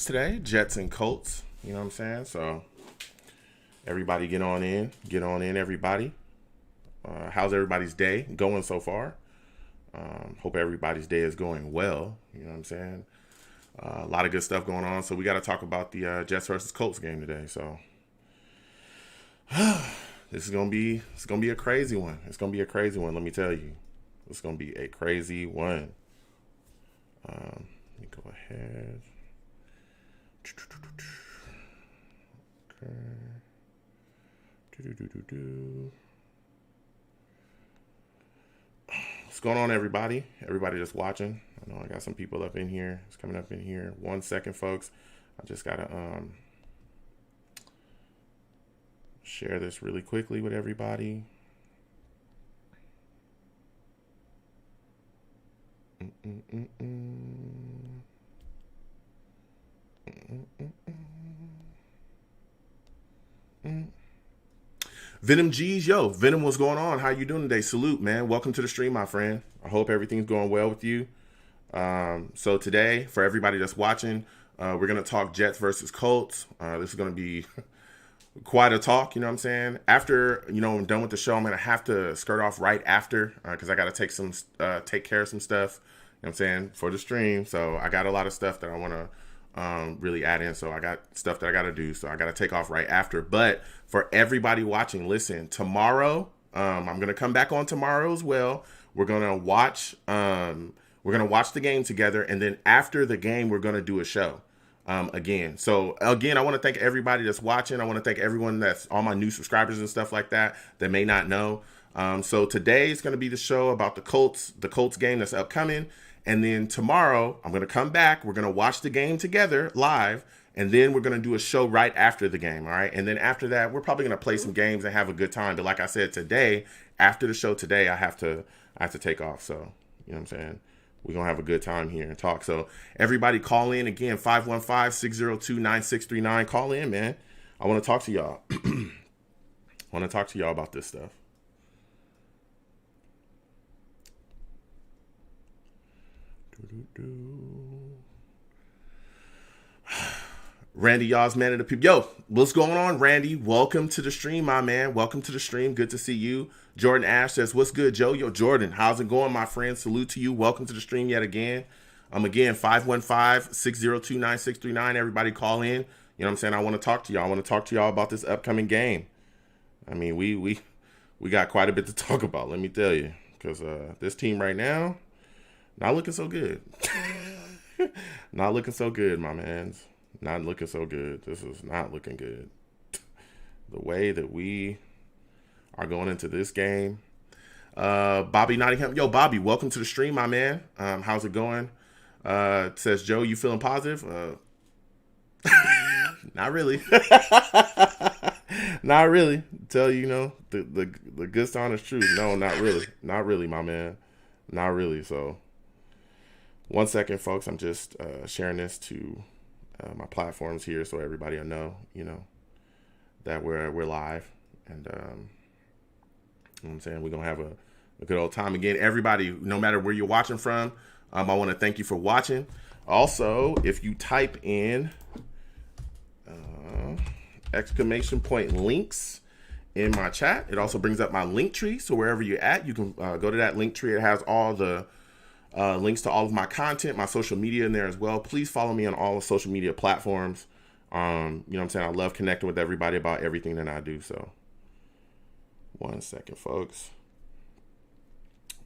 Colts today, Jets and Colts. You know what I'm saying? So everybody get on in, everybody. How's everybody's day going so far? Hope everybody's day is going well. You know what I'm saying? A lot of good stuff going on. So we got to talk about the Jets versus Colts game today. So it's gonna be a crazy one. It's gonna be a crazy one. Let me tell you, it's gonna be a crazy one. Let me go ahead. Okay. What's going on, everybody? Everybody just watching. I know I got some people up in here. It's coming up in here. 1 second, folks. I just gotta share this really quickly with everybody. Venom G's, yo, Venom, what's going on? How you doing today? Salute, man. Welcome to the stream, my friend. I hope everything's going well with you. So today, for everybody that's watching, we're going to talk Jets versus Colts. This is going to be quite a talk, you know what I'm saying? After, I'm done with the show, I'm going to have to skirt off right after because I got to take care of some stuff, you know what I'm saying, for the stream. So I got a lot of stuff that I want to really add in. So I got stuff that I got to do. So I got to take off right after. But for everybody watching, listen, tomorrow, I'm going to come back on tomorrow as well. We're going to watch the game together. And then after the game, we're going to do a show again. So again, I want to thank everybody that's watching. I want to thank everyone that's all my new subscribers and stuff like that may not know. So today is going to be the show about the Colts game that's upcoming. And then tomorrow, I'm going to come back. We're going to watch the game together live. And then we're going to do a show right after the game. All right. And then after that, we're probably going to play some games and have a good time. But like I said, today, after the show today, I have to take off. So, you know what I'm saying? We're going to have a good time here and talk. So everybody call in again, 515-602-9639. Call in, man. I want to talk to y'all. I want to talk to y'all about this stuff. Randy, y'all's man of the people. Yo, what's going on, Randy? Welcome to the stream, my man. Welcome to the stream. Good to see you. Jordan Ash says, what's good, Joe? Yo, Jordan, how's it going, my friend? Salute to you. Welcome to the stream yet again. Again, 515-602-9639. Everybody call in. You know what I'm saying? I want to talk to y'all. I want to talk to y'all about this upcoming game. I mean, we got quite a bit to talk about, let me tell you. Because this team right now, not looking so good. Not looking so good, my man. Not looking so good. This is not looking good. The way that we are going into this game. Bobby Nottingham. Yo, Bobby, welcome to the stream, my man. How's it going? It says, Joe, you feeling positive? Not really. Not really. Tell you, the good honest truth. No, not really. Not really, my man. Not really. So 1 second, folks. I'm just sharing this to my platforms here so everybody will know, that we're live. And you know what I'm saying? We're going to have a good old time. Again, everybody, no matter where you're watching from, I want to thank you for watching. Also, if you type in exclamation point links in my chat, it also brings up my link tree. So wherever you're at, you can go to that link tree. It has all the links to all of my content, my social media in there as well. Please follow me on all the social media platforms. You know what I'm saying? I love connecting with everybody about everything that I do. So 1 second, folks.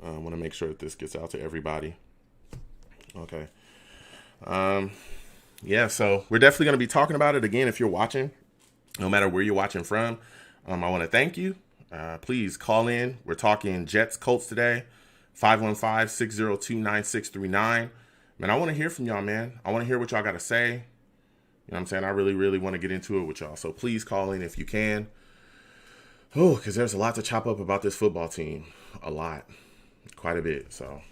I want to make sure that this gets out to everybody. Okay. Yeah, so we're definitely going to be talking about it again. If you're watching, no matter where you're watching from, I want to thank you. Please call in. We're talking Jets Colts today. 515-602-9639. Man, I want to hear from y'all, man. I want to hear what y'all got to say. You know what I'm saying? I really, really want to get into it with y'all. So please call in if you can. Oh, because there's a lot to chop up about this football team. A lot. Quite a bit. So,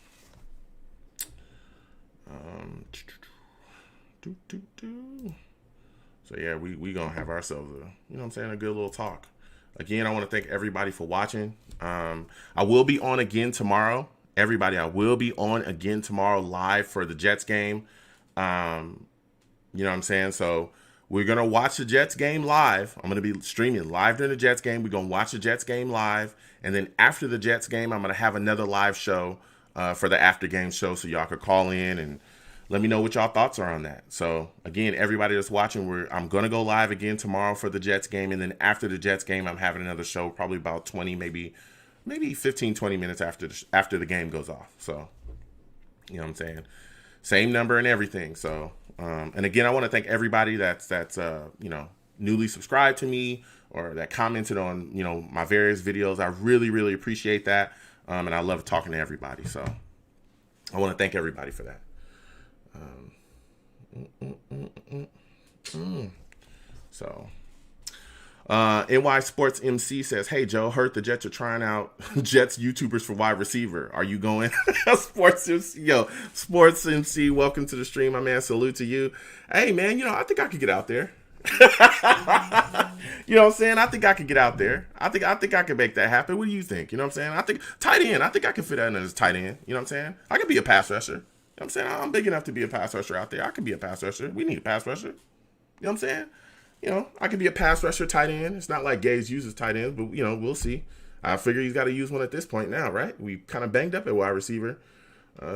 So yeah, we going to have ourselves a good little talk. Again, I want to thank everybody for watching. I will be on again tomorrow. Everybody, I will be on again tomorrow live for the Jets game. You know what I'm saying? So we're gonna watch the Jets game live. I'm gonna be streaming live during the Jets game. We're gonna watch the Jets game live, and then after the Jets game, I'm gonna have another live show for the after game show, so y'all could call in and let me know what y'all thoughts are on that. So again, everybody that's watching, I'm gonna go live again tomorrow for the Jets game, and then after the Jets game, I'm having another show, probably about 20, maybe 15, 20 minutes after the game goes off. So you know what I'm saying? Same number and everything. So, and again, I want to thank everybody that's newly subscribed to me or that commented on my various videos. I really really appreciate that, and I love talking to everybody. So, I want to thank everybody for that. So. NY Sports MC says, "Hey Joe, heard the Jets are trying out Jets YouTubers for wide receiver. Are you going?" Sports MC, welcome to the stream, my man. Salute to you. Hey man, I think I could get out there. You know what I'm saying? I think I could get out there. I think I could make that happen. What do you think? You know what I'm saying? I think tight end. I think I can fit that in as tight end. You know what I'm saying? I could be a pass rusher. You know what I'm saying? I'm big enough to be a pass rusher out there. I could be a pass rusher. We need a pass rusher. You know what I'm saying? I could be a pass rusher tight end. It's not like Gaze uses tight ends, but, we'll see. I figure he's got to use one at this point now, right? We kind of banged up at wide receiver.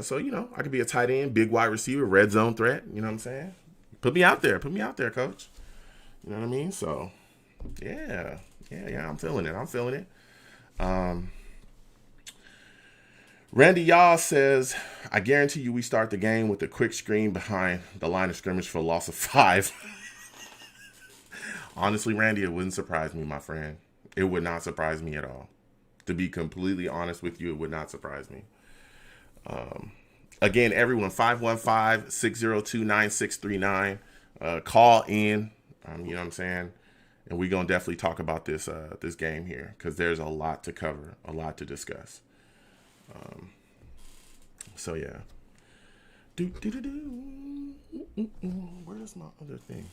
So, I could be a tight end, big wide receiver, red zone threat. You know what I'm saying? Put me out there. Put me out there, coach. You know what I mean? So, yeah. I'm feeling it. Randy Yaw says, "I guarantee you we start the game with a quick screen behind the line of scrimmage for a loss of 5. Honestly, Randy, it wouldn't surprise me, my friend. It would not surprise me at all. To be completely honest with you, it would not surprise me. Again, everyone, 515-602-9639. Call in. You know what I'm saying? And we're going to definitely talk about this game here because there's a lot to cover, a lot to discuss. So, yeah. Where's my other thing?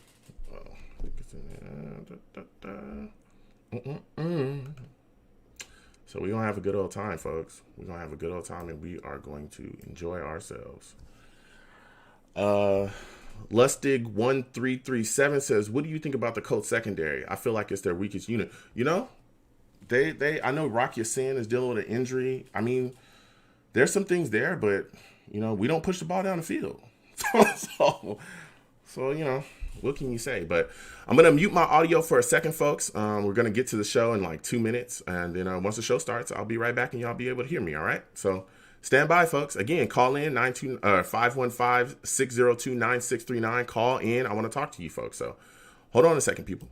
So we're going to have a good old time, folks. We're going to have a good old time, and we are going to enjoy ourselves. Lustig1337 says, "What do you think about the Colts secondary? I feel like it's their weakest unit." I know Rocky Sin is dealing with an injury. I mean, there's some things there, but, we don't push the ball down the field. So, what can you say? But I'm going to mute my audio for a second, folks. We're going to get to the show in like 2 minutes. And then once the show starts, I'll be right back and y'all be able to hear me. All right. So stand by, folks. Again, call in 515-602-9639. Call in. I want to talk to you folks. So hold on a second, people.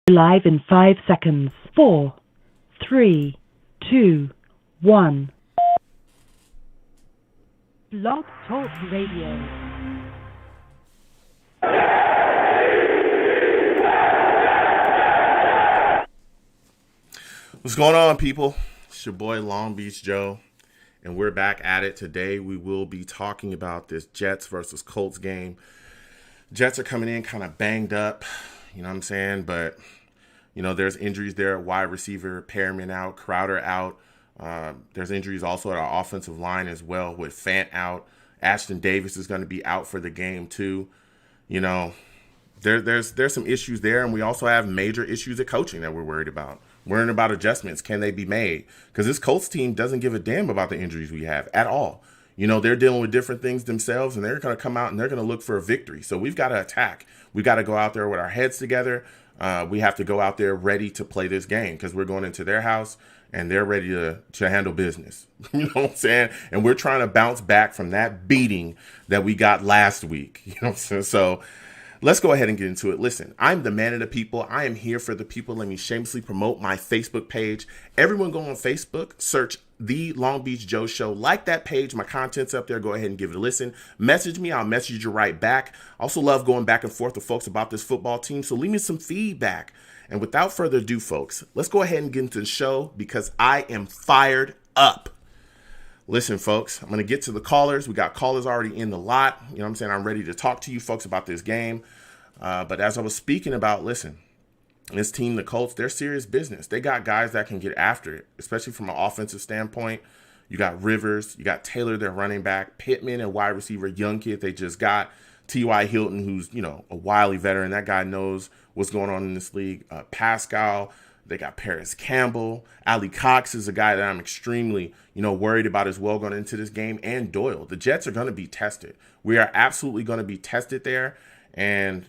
Live in 5 seconds. 4, 3, 2, 1. Blog Talk Radio. What's going on, people? It's your boy Long Beach Joe, and we're back at it. Today we will be talking about this Jets versus Colts game. Jets are coming in kind of banged up, you know what I'm saying? But, you know, there's injuries there at wide receiver, Perriman out, Crowder out. There's injuries also at our offensive line as well, with Fant out. Ashton Davis is going to be out for the game too. You know, there's some issues there, and we also have major issues at coaching that we're worried about. Worrying about adjustments. Can they be made? Because this Colts team doesn't give a damn about the injuries we have at all. You know, they're dealing with different things themselves, and they're going to come out and they're going to look for a victory. So we've got to attack. We got to go out there with our heads together. We have to go out there ready to play this game because we're going into their house and they're ready to handle business. You know what I'm saying? And we're trying to bounce back from that beating that we got last week. You know what I'm saying? So let's go ahead and get into it. Listen, I'm the man of the people. I am here for the people. Let me shamelessly promote my Facebook page. Everyone go on Facebook, search The Long Beach Joe Show. Like that page. My content's up there. Go ahead and give it a listen. Message me. I'll message you right back. I also love going back and forth with folks about this football team. So leave me some feedback. And without further ado, folks, let's go ahead and get into the show because I am fired up. Listen, folks, I'm going to get to the callers. We got callers already in the lot. You know what I'm saying? I'm ready to talk to you folks about this game. But as I was speaking about, listen, this team, the Colts, they're serious business. They got guys that can get after it, especially from an offensive standpoint. You got Rivers. You got Taylor, their running back. Pittman, a wide receiver, young kid they just got. T.Y. Hilton, who's, you know, a wily veteran. That guy knows what's going on in this league. Pascal. They got Paris Campbell. Ali Cox is a guy that I'm extremely, worried about as well going into this game. And Doyle. The Jets are going to be tested. We are absolutely going to be tested there. And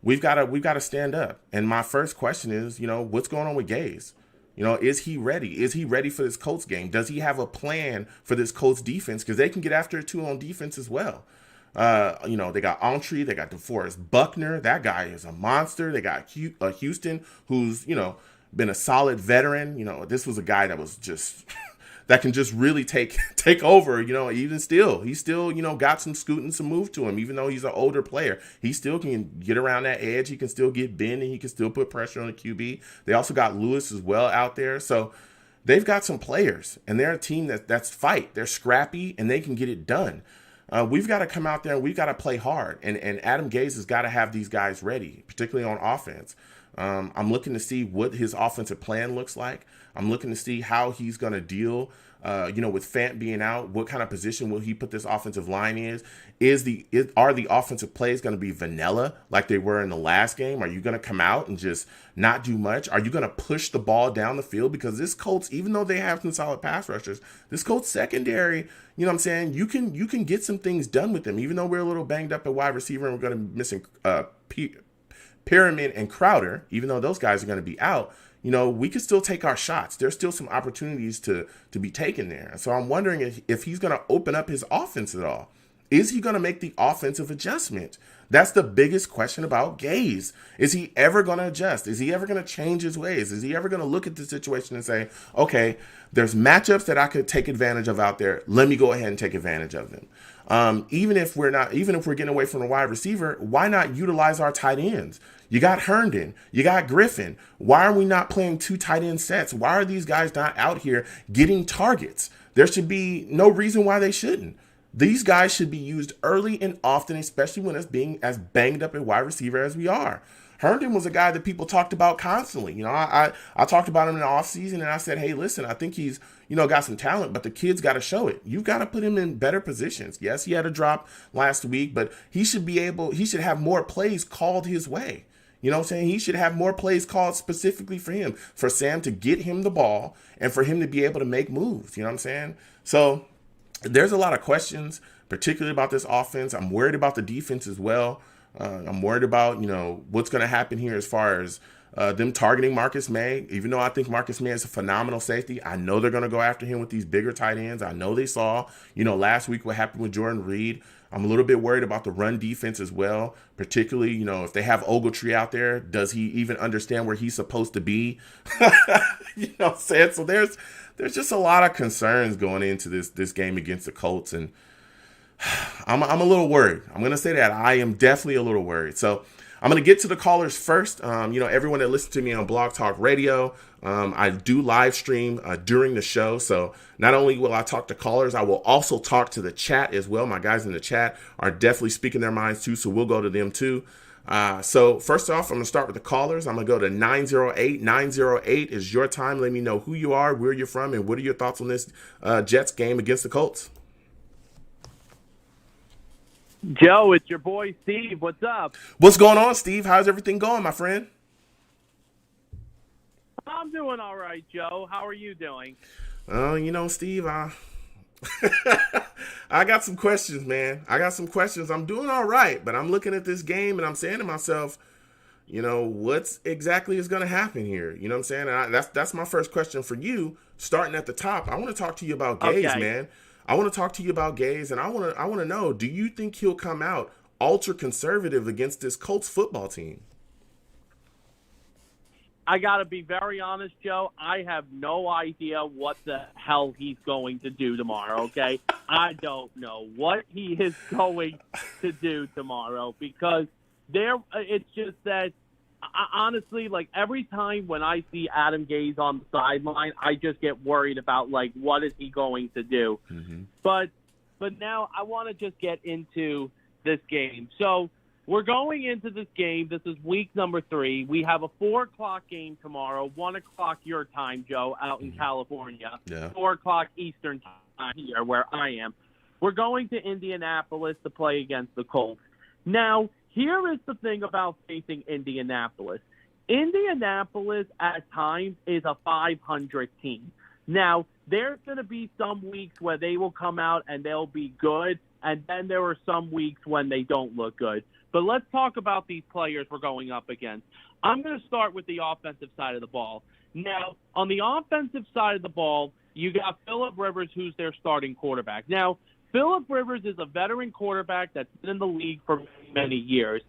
we've got to stand up. And my first question is, what's going on with Gaze? Is he ready? Is he ready for this Colts game? Does he have a plan for this Colts defense? Because they can get after it too on defense as well. They got Entree, they got DeForest Buckner. That guy is a monster. They got Houston, who's, been a solid veteran. This was a guy that was just that can just really take over, even still. He still, got some scoot and some move to him, even though he's an older player. He still can get around that edge. He can still get bend and he can still put pressure on the QB. They also got Lewis as well out there. So they've got some players, and they're a team that's fight. They're scrappy and they can get it done. We've got to come out there and we've got to play hard. And Adam Gase has got to have these guys ready, particularly on offense. I'm looking to see what his offensive plan looks like. I'm looking to see how he's going to deal, with Fant being out. What kind of position will he put this offensive line in? Are the offensive plays going to be vanilla like they were in the last game? Are you going to come out and just not do much? Are you going to push the ball down the field? Because this Colts, even though they have some solid pass rushers, this Colts secondary, you can get some things done with them. Even though we're a little banged up at wide receiver and we're going to be missing Perriman and Crowder, even though those guys are going to be out, we could still take our shots. There's still some opportunities to be taken there. And so I'm wondering if he's going to open up his offense at all. Is he going to make the offensive adjustment? That's the biggest question about Gaze. Is he ever going to adjust? Is he ever going to change his ways? Is he ever going to look at the situation and say, okay, there's matchups that I could take advantage of out there. Let me go ahead and take advantage of them. Even if we're getting away from the wide receiver, why not utilize our tight ends? You got Herndon, you got Griffin. Why are we not playing 2 tight end sets? Why are these guys not out here getting targets? There should be no reason why they shouldn't. These guys should be used early and often, especially when it's being as banged up at wide receiver as we are. Herndon was a guy that people talked about constantly. I talked about him in the offseason, and I said, hey, listen, I think he's, got some talent, but the kid's got to show it. You've got to put him in better positions. Yes, he had a drop last week, but he should have more plays called his way. You know what I'm saying? He should have more plays called specifically for him, for Sam to get him the ball and for him to be able to make moves. You know what I'm saying? So there's a lot of questions, particularly about this offense. I'm worried about the defense as well. I'm worried about, what's going to happen here as far as them targeting Marcus May. Even though I think Marcus May is a phenomenal safety, I know they're going to go after him with these bigger tight ends. I know they saw, last week what happened with Jordan Reed. I'm a little bit worried about the run defense as well, particularly, if they have Ogletree out there, does he even understand where he's supposed to be? You know what I'm saying? So there's just a lot of concerns going into this game against the Colts, and I'm a little worried. I'm going to say that. I am definitely a little worried. So I'm going to get to the callers first. Everyone that listens to me on Blog Talk Radio, I do live stream during the show. So not only will I talk to callers, I will also talk to the chat as well. My guys in the chat are definitely speaking their minds too, so we'll go to them too. So first off, I'm going to start with the callers. I'm going to go to 908. 908 is your time. Let me know who you are, where you're from, and what are your thoughts on this Jets game against the Colts. Joe, it's your boy Steve. What's up? What's going on, Steve? How's everything going, my friend? I'm doing all right, Joe. How are you doing? Steve, I got some questions, man. I got some questions. I'm doing all right, but I'm looking at this game and I'm saying to myself, what's exactly is going to happen here? You know what I'm saying? And that's my first question for you, starting at the top. I want to talk to you about Gaze, man. I want to talk to you about Gaze, and I want to know, do you think he'll come out ultra conservative against this Colts football team? I got to be very honest, Joe. I have no idea what the hell he's going to do tomorrow, okay? I don't know what he is going to do tomorrow because it's just that, honestly, like every time when I see Adam Gase on the sideline, I just get worried about, like, what is he going to do? Mm-hmm. But now I want to just get into this game. So we're going into this game. This is week number 3. We have a 4 o'clock game tomorrow, 1 o'clock your time, Joe, out in California, 4 o'clock Eastern time here where I am. We're going to Indianapolis to play against the Colts. Now, here is the thing about facing Indianapolis. Indianapolis at times is a 500 team. Now, there's going to be some weeks where they will come out and they'll be good, and then there are some weeks when they don't look good. But let's talk about these players we're going up against. I'm going to start with the offensive side of the ball. Now, on the offensive side of the ball, you got Phillip Rivers, who's their starting quarterback. Now, Phillip Rivers is a veteran quarterback that's been in the league for many years.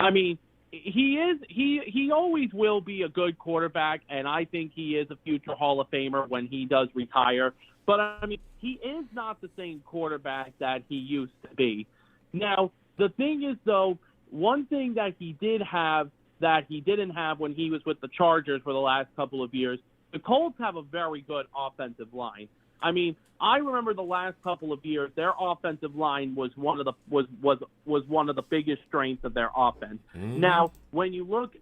I mean, he always will be a good quarterback, and I think he is a future Hall of Famer when he does retire. But, I mean, he is not the same quarterback that he used to be. Now, the thing is, though, one thing that he did have that he didn't have when he was with the Chargers for the last couple of years, the Colts have a very good offensive line. I mean, I remember the last couple of years, their offensive line was one of the biggest strengths of their offense. Mm-hmm. Now, when you look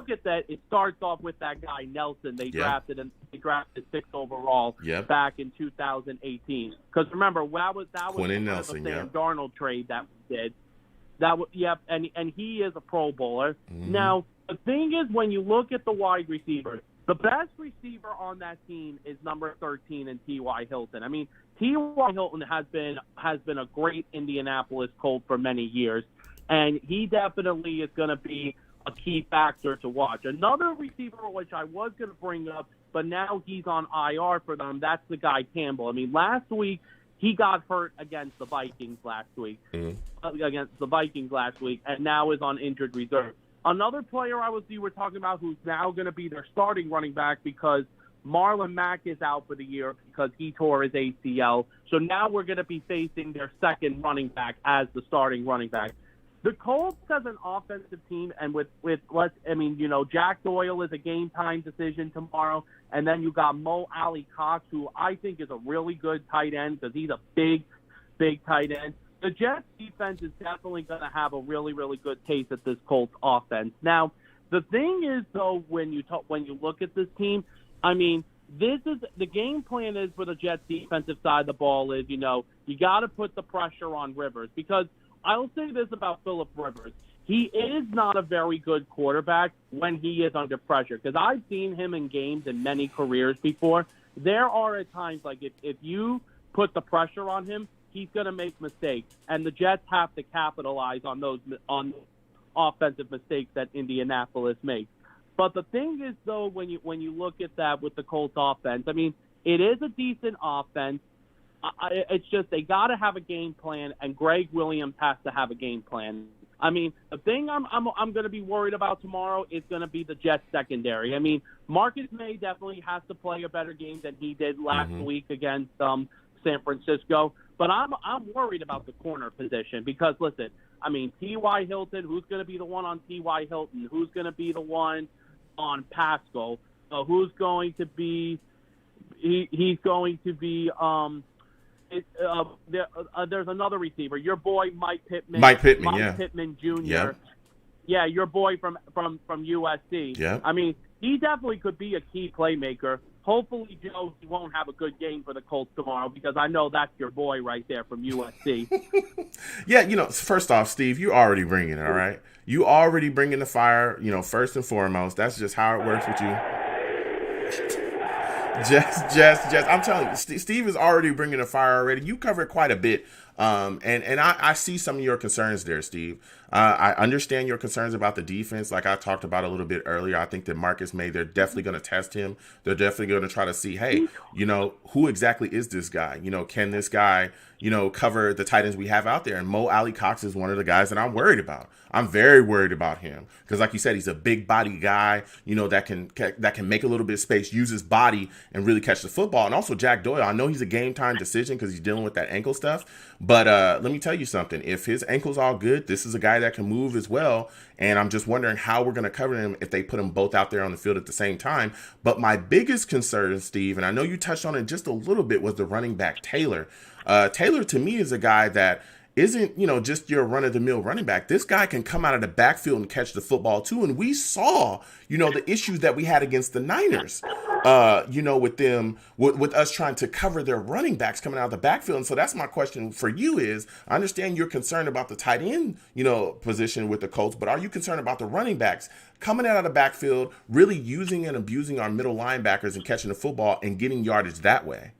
at that, it starts off with that guy Nelson. They drafted 6th overall back in 2018. Because remember, that was Quentin Nelson, the Sam Darnold trade that we did. And he is a Pro Bowler. Mm-hmm. Now, the thing is, when you look at the wide receivers, the best receiver on that team is number 13 in T.Y. Hilton. I mean, T.Y. Hilton has been a great Indianapolis Colt for many years, and he definitely is going to be a key factor to watch. Another receiver, which I was going to bring up, but now he's on IR for them, that's the guy Campbell. I mean, last week he got hurt against the Vikings last week, and now is on injured reserve. Another player you were talking about who's now going to be their starting running back because Marlon Mack is out for the year because he tore his ACL. So now we're going to be facing their second running back as the starting running back. The Colts as an offensive team, and Jack Doyle is a game time decision tomorrow, and then you got Mo Alley Cox, who I think is a really good tight end because he's a big tight end. The Jets defense is definitely going to have a really, really good taste at this Colts offense. Now, the thing is, though, when you look at this team, I mean, the game plan is for the Jets defensive side of the ball is, you got to put the pressure on Rivers because I'll say this about Phillip Rivers. He is not a very good quarterback when he is under pressure because I've seen him in games in many careers before. There are at times, like, if you put the pressure on him, he's going to make mistakes, and the Jets have to capitalize on those offensive mistakes that Indianapolis makes. But the thing is, though, when you look at that with the Colts offense, I mean, it is a decent offense. It's just they got to have a game plan, and Greg Williams has to have a game plan. I mean, the thing I'm going to be worried about tomorrow is going to be the Jets secondary. I mean, Marcus May definitely has to play a better game than he did last week against San Francisco. But I'm worried about the corner position because, listen, I mean, T.Y. Hilton, who's going to be the one on T.Y. Hilton? Who's going to be the one on Pascal? Who's going to be he's going to be there's another receiver. Your boy Mike Pittman. Mike Pittman Jr. Yep. Yeah, your boy from USC. Yeah. I mean, he definitely could be a key playmaker. Hopefully, Joe, he won't have a good game for the Colts tomorrow because I know that's your boy right there from USC. Yeah, first off, Steve, you already bringing it, all right? You already bringing the fire, first and foremost. That's just how it works with you. Jess, I'm telling you, Steve is already bringing the fire already. You covered quite a bit. And I see some of your concerns there, Steve. I understand your concerns about the defense, like I talked about a little bit earlier. I think that Marcus May, they're definitely going to test him. They're definitely going to try to see, hey, who exactly is this guy? Can this guy, cover the tight ends we have out there? And Mo Alley Cox is one of the guys that I'm worried about. I'm very worried about him because, like you said, he's a big body guy, that can make a little bit of space, use his body, and really catch the football. And also Jack Doyle. I know he's a game time decision because he's dealing with that ankle stuff. But let me tell you something. If his ankle's all good, this is a guy that can move as well. And I'm just wondering how we're going to cover him if they put them both out there on the field at the same time. But my biggest concern, Steve, and I know you touched on it just a little bit, was the running back Taylor. Taylor, to me, is a guy that isn't, just your run-of-the-mill running back. This guy can come out of the backfield and catch the football, too. And we saw, the issues that we had against the Niners, with them, with us trying to cover their running backs coming out of the backfield. And so that's my question for you is, I understand you're concerned about the tight end, position with the Colts, but are you concerned about the running backs coming out of the backfield, really using and abusing our middle linebackers and catching the football and getting yardage that way?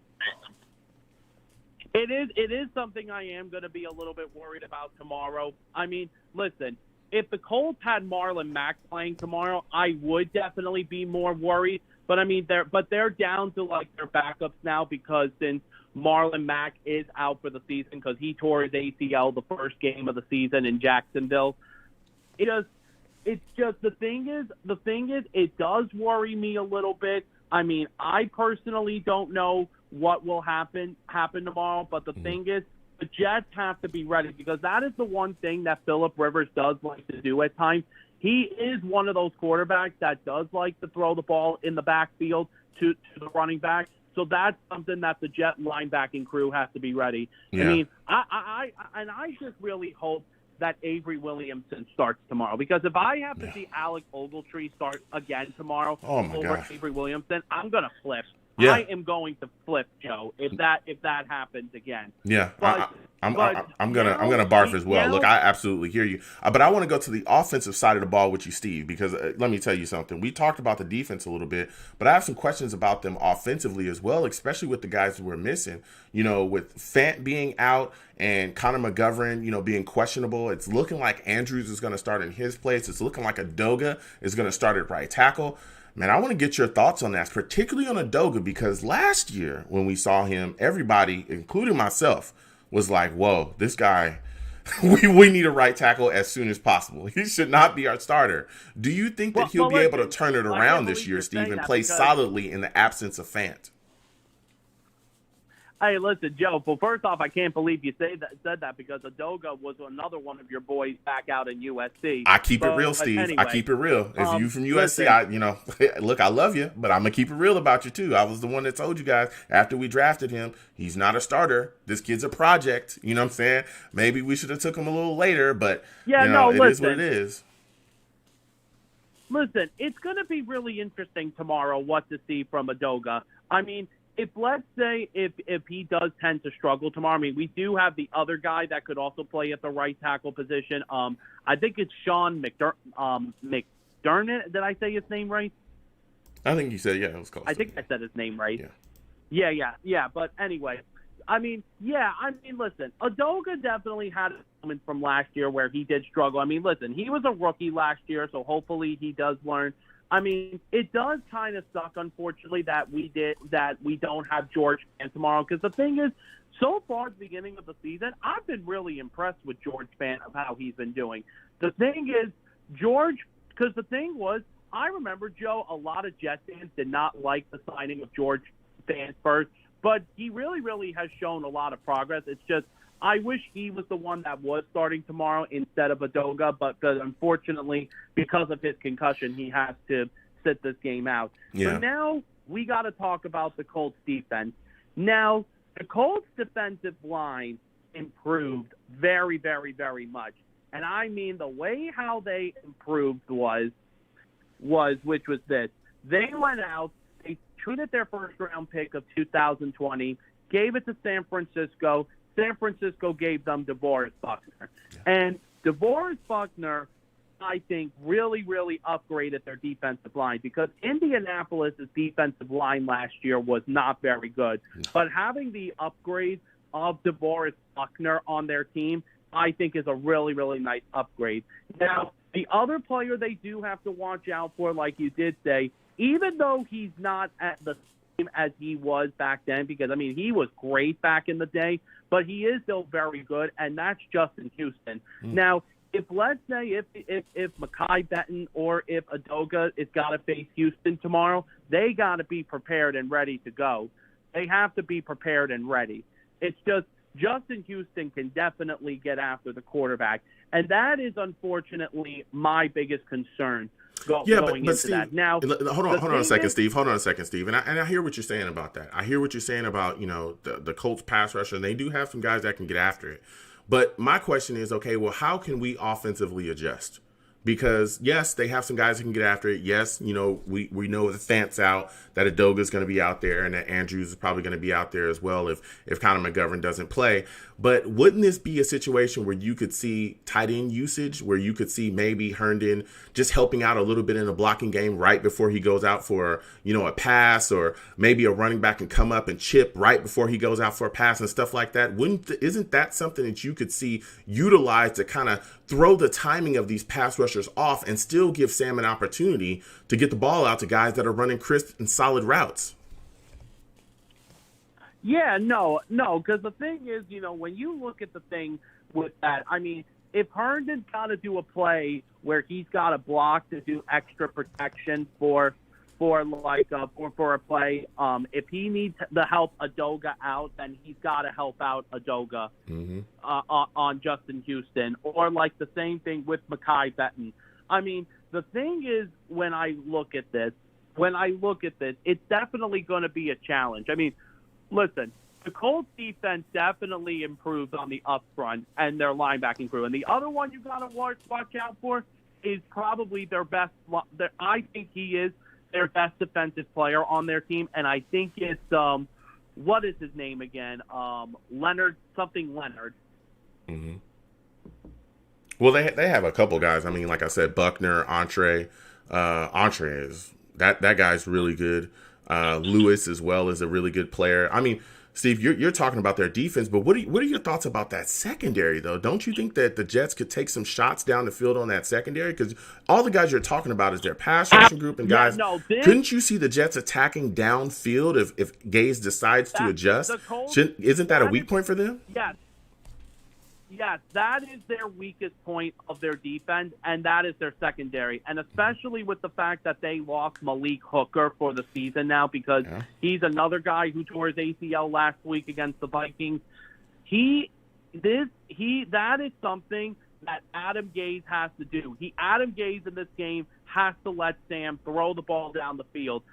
It is something I am going to be a little bit worried about tomorrow. I mean, listen, if the Colts had Marlon Mack playing tomorrow, I would definitely be more worried. But I mean, they're down to like their backups now because since Marlon Mack is out for the season because he tore his ACL the first game of the season in Jacksonville. It's just the thing is it does worry me a little bit. I mean, I personally don't know what will happen tomorrow, but the thing is, the Jets have to be ready because that is the one thing that Phillip Rivers does like to do at times. He is one of those quarterbacks that does like to throw the ball in the backfield to the running back. So that's something that the Jet linebacking crew has to be ready. Yeah. I mean, I just really hope that Avery Williamson starts tomorrow because if I have to see Alec Ogletree start again tomorrow over Avery Williamson, I'm gonna flip. Yeah. I am going to flip, Joe, if that happens again. Yeah, I'm gonna barf as well. Look, I absolutely hear you, but I want to go to the offensive side of the ball with you, Steve, because let me tell you something. We talked about the defense a little bit, but I have some questions about them offensively as well, especially with the guys that we're missing. With Fant being out and Connor McGovern, being questionable, it's looking like Andrews is going to start in his place. It's looking like Adoga is going to start at right tackle. Man, I want to get your thoughts on that, particularly on Adoga, because last year when we saw him, everybody, including myself, was like, whoa, this guy, we need a right tackle as soon as possible. He should not be our starter. Do you think that he'll be able to turn it around this year, Steve, and play solidly in the absence of Fant? Hey, listen, Joe, well, first off, I can't believe you said that because Adoga was another one of your boys back out in USC. I keep it real, Steve. Anyway, I keep it real. If you from USC, look, I love you, but I'm going to keep it real about you, too. I was the one that told you guys after we drafted him, he's not a starter. This kid's a project. You know what I'm saying? Maybe we should have took him a little later, but it is what it is. Listen, it's going to be really interesting tomorrow what to see from Adoga. I mean, if let's say if he does tend to struggle tomorrow, I mean, we do have the other guy that could also play at the right tackle position. I think it's Sean McDermott. Did I say his name right? I think you said, it was close. I think I said his name right. Yeah. But anyway, listen, Adoga definitely had a moment from last year where he did struggle. I mean, listen, he was a rookie last year, so hopefully he does learn. I mean, it does kind of suck, unfortunately, that we don't have George Fant tomorrow. Because the thing is, so far at the beginning of the season, I've been really impressed with George Fant of how he's been doing. The thing is, because the thing was, I remember, Joe, a lot of Jets fans did not like the signing of George Fant first, but he really, really has shown a lot of progress. It's just, I wish he was the one that was starting tomorrow instead of Adoga, but unfortunately, because of his concussion, he has to sit this game out. Yeah. So now we got to talk about the Colts defense. Now, the Colts defensive line improved very, very, very much. And I mean, the way how they improved was this. They went out, they traded their first-round pick of 2020, gave it to San Francisco. San Francisco gave them DeVorest Buckner. And DeVorest Buckner, I think, really, really upgraded their defensive line because Indianapolis' defensive line last year was not very good. But having the upgrade of DeVorest Buckner on their team, I think, is a really, really nice upgrade. Now, the other player they do have to watch out for, like you did say, even though he's not at the same as he was back then, because, I mean, he was great back in the day, but he is still very good, and that's Justin Houston. Now, let's say if Mekhi Becton or if Adoga is got to face Houston tomorrow, they got to be prepared and ready to go. They have to be prepared and ready. It's just Justin Houston can definitely get after the quarterback, and that is unfortunately my biggest concern going into Steve, that. Now, hold on a second, Steve. Hold on a second, Steve. And I hear what you're saying about that. I hear what you're saying about, the Colts pass rusher, and they do have some guys that can get after it. But my question is, okay, well, how can we offensively adjust? Because, yes, they have some guys who can get after it. Yes, we know the Fant's out, that Adoga's going to be out there, and that Andrews is probably going to be out there as well if Conor McGovern doesn't play. But wouldn't this be a situation where you could see tight end usage, where you could see maybe Herndon just helping out a little bit in a blocking game right before he goes out for, a pass, or maybe a running back can come up and chip right before he goes out for a pass and stuff like that? Isn't that something that you could see utilized to kind of throw the timing of these pass rushers off and still give Sam an opportunity to get the ball out to guys that are running crisp and solid routes? Yeah, no, because the thing is, when you look at the thing with that, I mean, if Herndon's got to do a play where he's got a block to do extra protection for a play, if he needs to help Adoga out, then he's got to help out Adoga on Justin Houston, or like the same thing with Mekhi Becton. I mean, the thing is, when I look at this, it's definitely going to be a challenge. I mean, listen, the Colts defense definitely improved on the up front and their linebacking crew. And the other one you got to watch out for is probably their best. I think he is their best defensive player on their team, and I think it's what is his name again? Leonard. Mm-hmm. Well, they have a couple guys. I mean, like I said, Buckner, Entree is that guy's really good. Lewis as well is a really good player. I mean, Steve, you're talking about their defense, but what are your thoughts about that secondary, though? Don't you think that the Jets could take some shots down the field on that secondary? Because all the guys you're talking about is their pass rushing group and guys. Couldn't you see the Jets attacking downfield if Gaze decides to adjust? Isn't that a weak point for them? Yes, that is their weakest point of their defense, and that is their secondary. And especially with the fact that they lost Malik Hooker for the season now, because he's another guy who tore his ACL last week against the Vikings. That is something that Adam Gase has to do. Adam Gase in this game has to let Sam throw the ball down the field.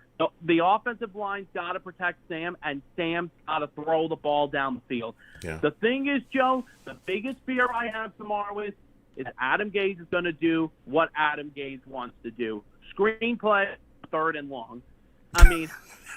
The offensive line's got to protect Sam, and Sam's got to throw the ball down the field. Yeah. The thing is, Joe, the biggest fear I have tomorrow is Adam Gase is going to do what Adam Gase wants to do. Screenplay, 3rd and long. I mean,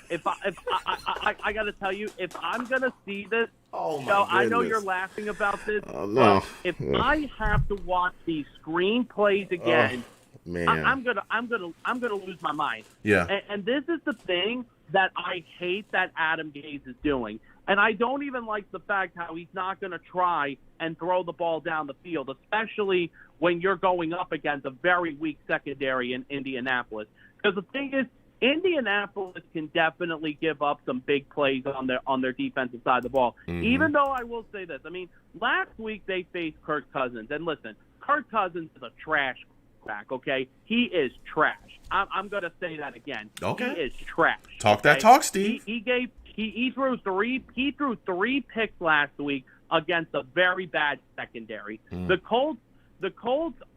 if I got to tell you, if I'm going to see this, Joe, I know you're laughing about this. Oh, no. If I have to watch these screenplays again, man, I'm gonna lose my mind. Yeah. And this is the thing that I hate that Adam Gase is doing. And I don't even like the fact how he's not going to try and throw the ball down the field, especially when you're going up against a very weak secondary in Indianapolis. Because the thing is, Indianapolis can definitely give up some big plays on their defensive side of the ball. Mm-hmm. Even though I will say this, I mean, last week they faced Kirk Cousins, and listen, Kirk Cousins is a trash quarterback. Okay, he is trash. I'm going to say that again. Okay, he is trash. Talk that talk, Steve. He threw three picks last week against a very bad secondary. The Colts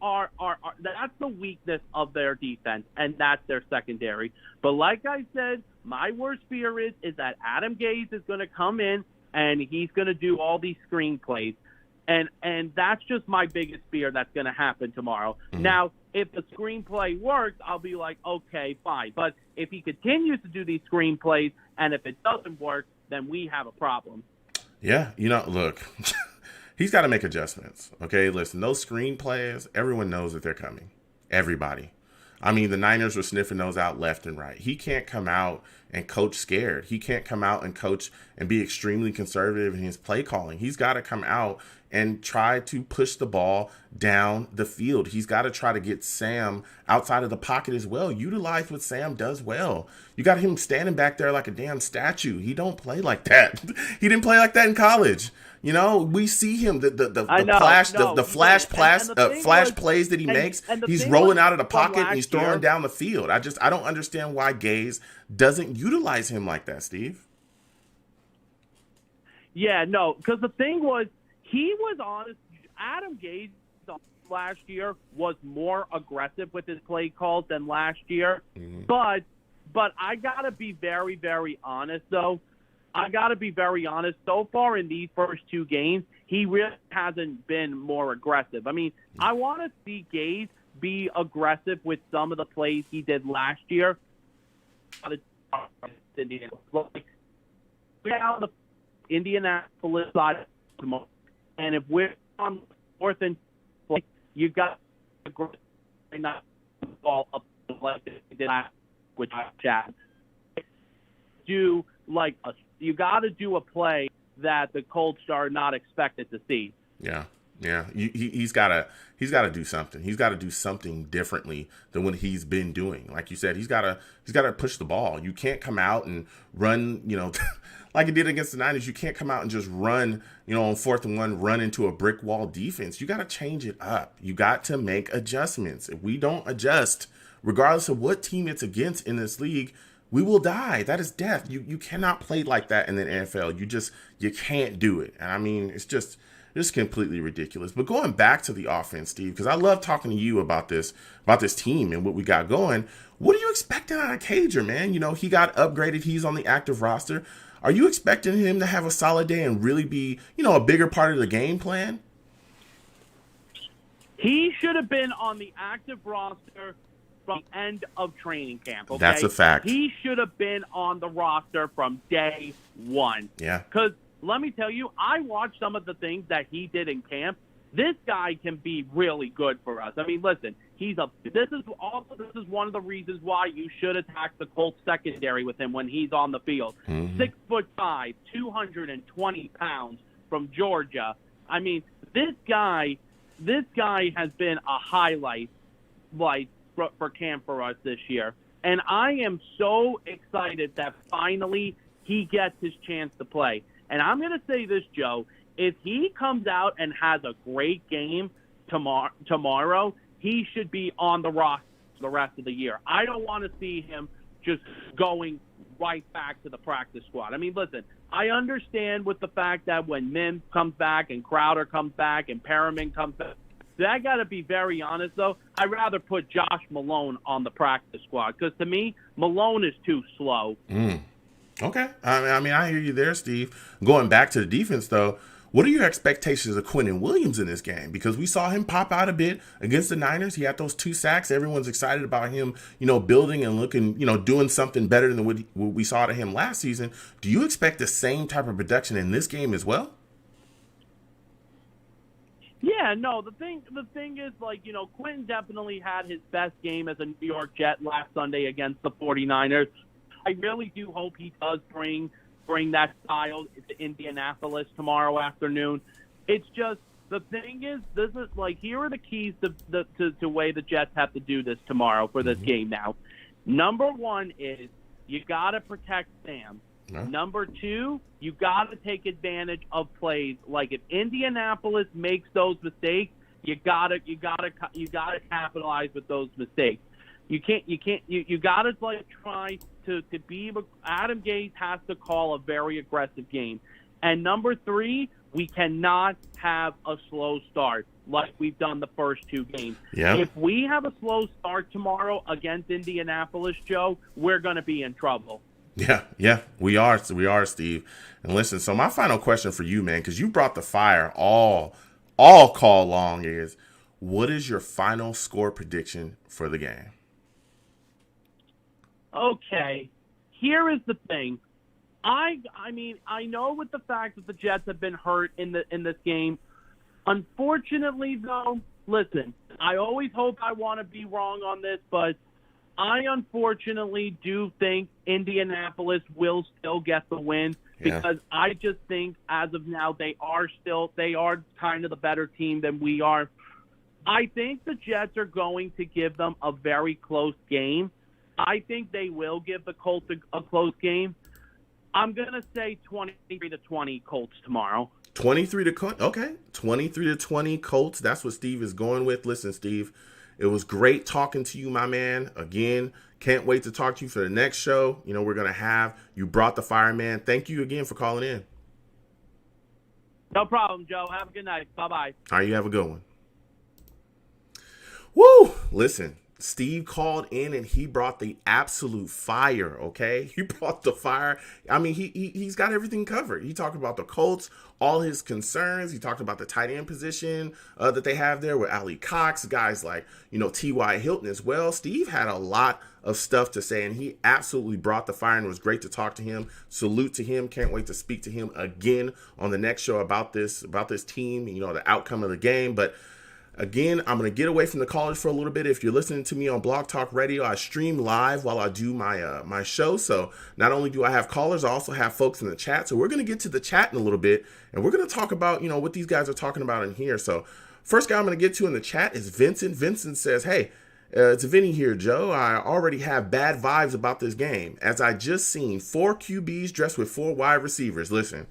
are that's the weakness of their defense, and that's their secondary. But like I said, my worst fear is that Adam Gase is going to come in and he's going to do all these screen plays. And that's just my biggest fear that's going to happen tomorrow. Now, if the screenplay works, I'll be like, okay, fine. But if he continues to do these screenplays and if it doesn't work, then we have a problem. Yeah, look, he's got to make adjustments. Okay, listen, those screenplays, everyone knows that they're coming. Everybody. I mean, the Niners were sniffing those out left and right. He can't come out and coach scared. He can't come out and coach and be extremely conservative in his play calling. He's got to come out and try to push the ball down the field. He's got to try to get Sam outside of the pocket as well. Utilize what Sam does well. You got him standing back there like a damn statue. He don't play like that. He didn't play like that in college. We see him the flash plays that he makes. He's rolling out of the pocket and he's throwing down the field. I don't understand why Gase doesn't utilize him like that, Steve. Yeah, no, because the thing was, he was honest. Adam Gase last year was more aggressive with his play calls than last year. Mm-hmm. But I gotta be very, very honest though. So far in these first two games, he really hasn't been more aggressive. I mean, I want to see Gase be aggressive with some of the plays he did last year. We're on the Indianapolis side, and if we're on fourth and you got not ball up like they did last, which I chat. You got to do a play that the Colts are not expected to see. Yeah. He's got to do something. He's got to do something differently than what he's been doing. Like you said, he's got to push the ball. You can't come out and run, like he did against the Niners. You can't come out and just run, on 4th and 1, run into a brick wall defense. You got to change it up. You got to make adjustments. If we don't adjust, regardless of what team it's against in this league, we will die. That is death. You cannot play like that in the NFL. You can't do it. And I mean, it's just completely ridiculous. But going back to the offense, Steve, because I love talking to you about this team and what we got going. What are you expecting out of Cager, man? He got upgraded. He's on the active roster. Are you expecting him to have a solid day and really be, a bigger part of the game plan? He should have been on the active roster from the end of training camp. Okay? That's a fact. He should have been on the roster from day one. Yeah. Because let me tell you, I watched some of the things that he did in camp. This guy can be really good for us. I mean, listen, this is one of the reasons why you should attack the Colts secondary with him when he's on the field. Mm-hmm. 6'5", 220 pounds from Georgia. I mean, this guy has been a highlight for camp for us this year. And I am so excited that finally he gets his chance to play. And I'm going to say this, Joe, if he comes out and has a great game tomorrow, he should be on the roster the rest of the year. I don't want to see him just going right back to the practice squad. I mean, listen, I understand with the fact that when Mims comes back and Crowder comes back and Perriman comes back, I got to be very honest, though. I'd rather put Josh Malone on the practice squad because, to me, Malone is too slow. Okay. I mean, I hear you there, Steve. Going back to the defense, though, what are your expectations of Quentin Williams in this game? Because we saw him pop out a bit against the Niners. He had those 2 sacks. Everyone's excited about him, building and looking, doing something better than what we saw to him last season. Do you expect the same type of production in this game as well? Yeah, no, the thing is, Quentin definitely had his best game as a New York Jet last Sunday against the 49ers. I really do hope he does bring that style to Indianapolis tomorrow afternoon. It's just, the thing is, this is here are the keys to the way the Jets have to do this tomorrow for this game now. Number one is you got to protect Sam. No. Number two, you got to take advantage of plays. Like if Indianapolis makes those mistakes, you gotta capitalize with those mistakes. You gotta try to be. Adam Gase has to call a very aggressive game. And number three, we cannot have a slow start like we've done the first two games. Yeah. If we have a slow start tomorrow against Indianapolis, Joe, we're going to be in trouble. Yeah, we are, Steve. And listen, so my final question for you, man, because you brought the fire all call long, is what is your final score prediction for the game? Okay, here is the thing. I mean, I know with the fact that the Jets have been hurt in this game. Unfortunately, though, listen, I always hope I want to be wrong on this, but I unfortunately do think Indianapolis will still get the win because I just think as of now they are kind of the better team than we are. I think the Jets are going to give them a very close game. I think they will give the Colts a close game. I'm going to say 23-20 Colts tomorrow. 23-20 Colts. That's what Steve is going with. Listen, Steve, it was great talking to you, my man. Again, can't wait to talk to you for the next show. You know, we're going to have you brought the fire, man. Thank you again for calling in. No problem, Joe. Have a good night. Bye-bye. All right, you have a good one. Woo! Listen. Steve called in and he brought the absolute fire, okay? He brought the fire. I mean, he's got everything covered. He talked about the Colts, all his concerns. He talked about the tight end position that they have there with Ali Cox, guys like, T.Y. Hilton as well. Steve had a lot of stuff to say, and he absolutely brought the fire, and it was great to talk to him. Salute to him. Can't wait to speak to him again on the next show about this team, the outcome of the game. But again, I'm going to get away from the callers for a little bit. If you're listening to me on Blog Talk Radio, I stream live while I do my show. So not only do I have callers, I also have folks in the chat. So we're going to get to the chat in a little bit, and we're going to talk about, what these guys are talking about in here. So first guy I'm going to get to in the chat is Vincent. Vincent says, hey, it's Vinny here, Joe. I already have bad vibes about this game, as I just seen 4 QBs dressed with 4 wide receivers. Listen.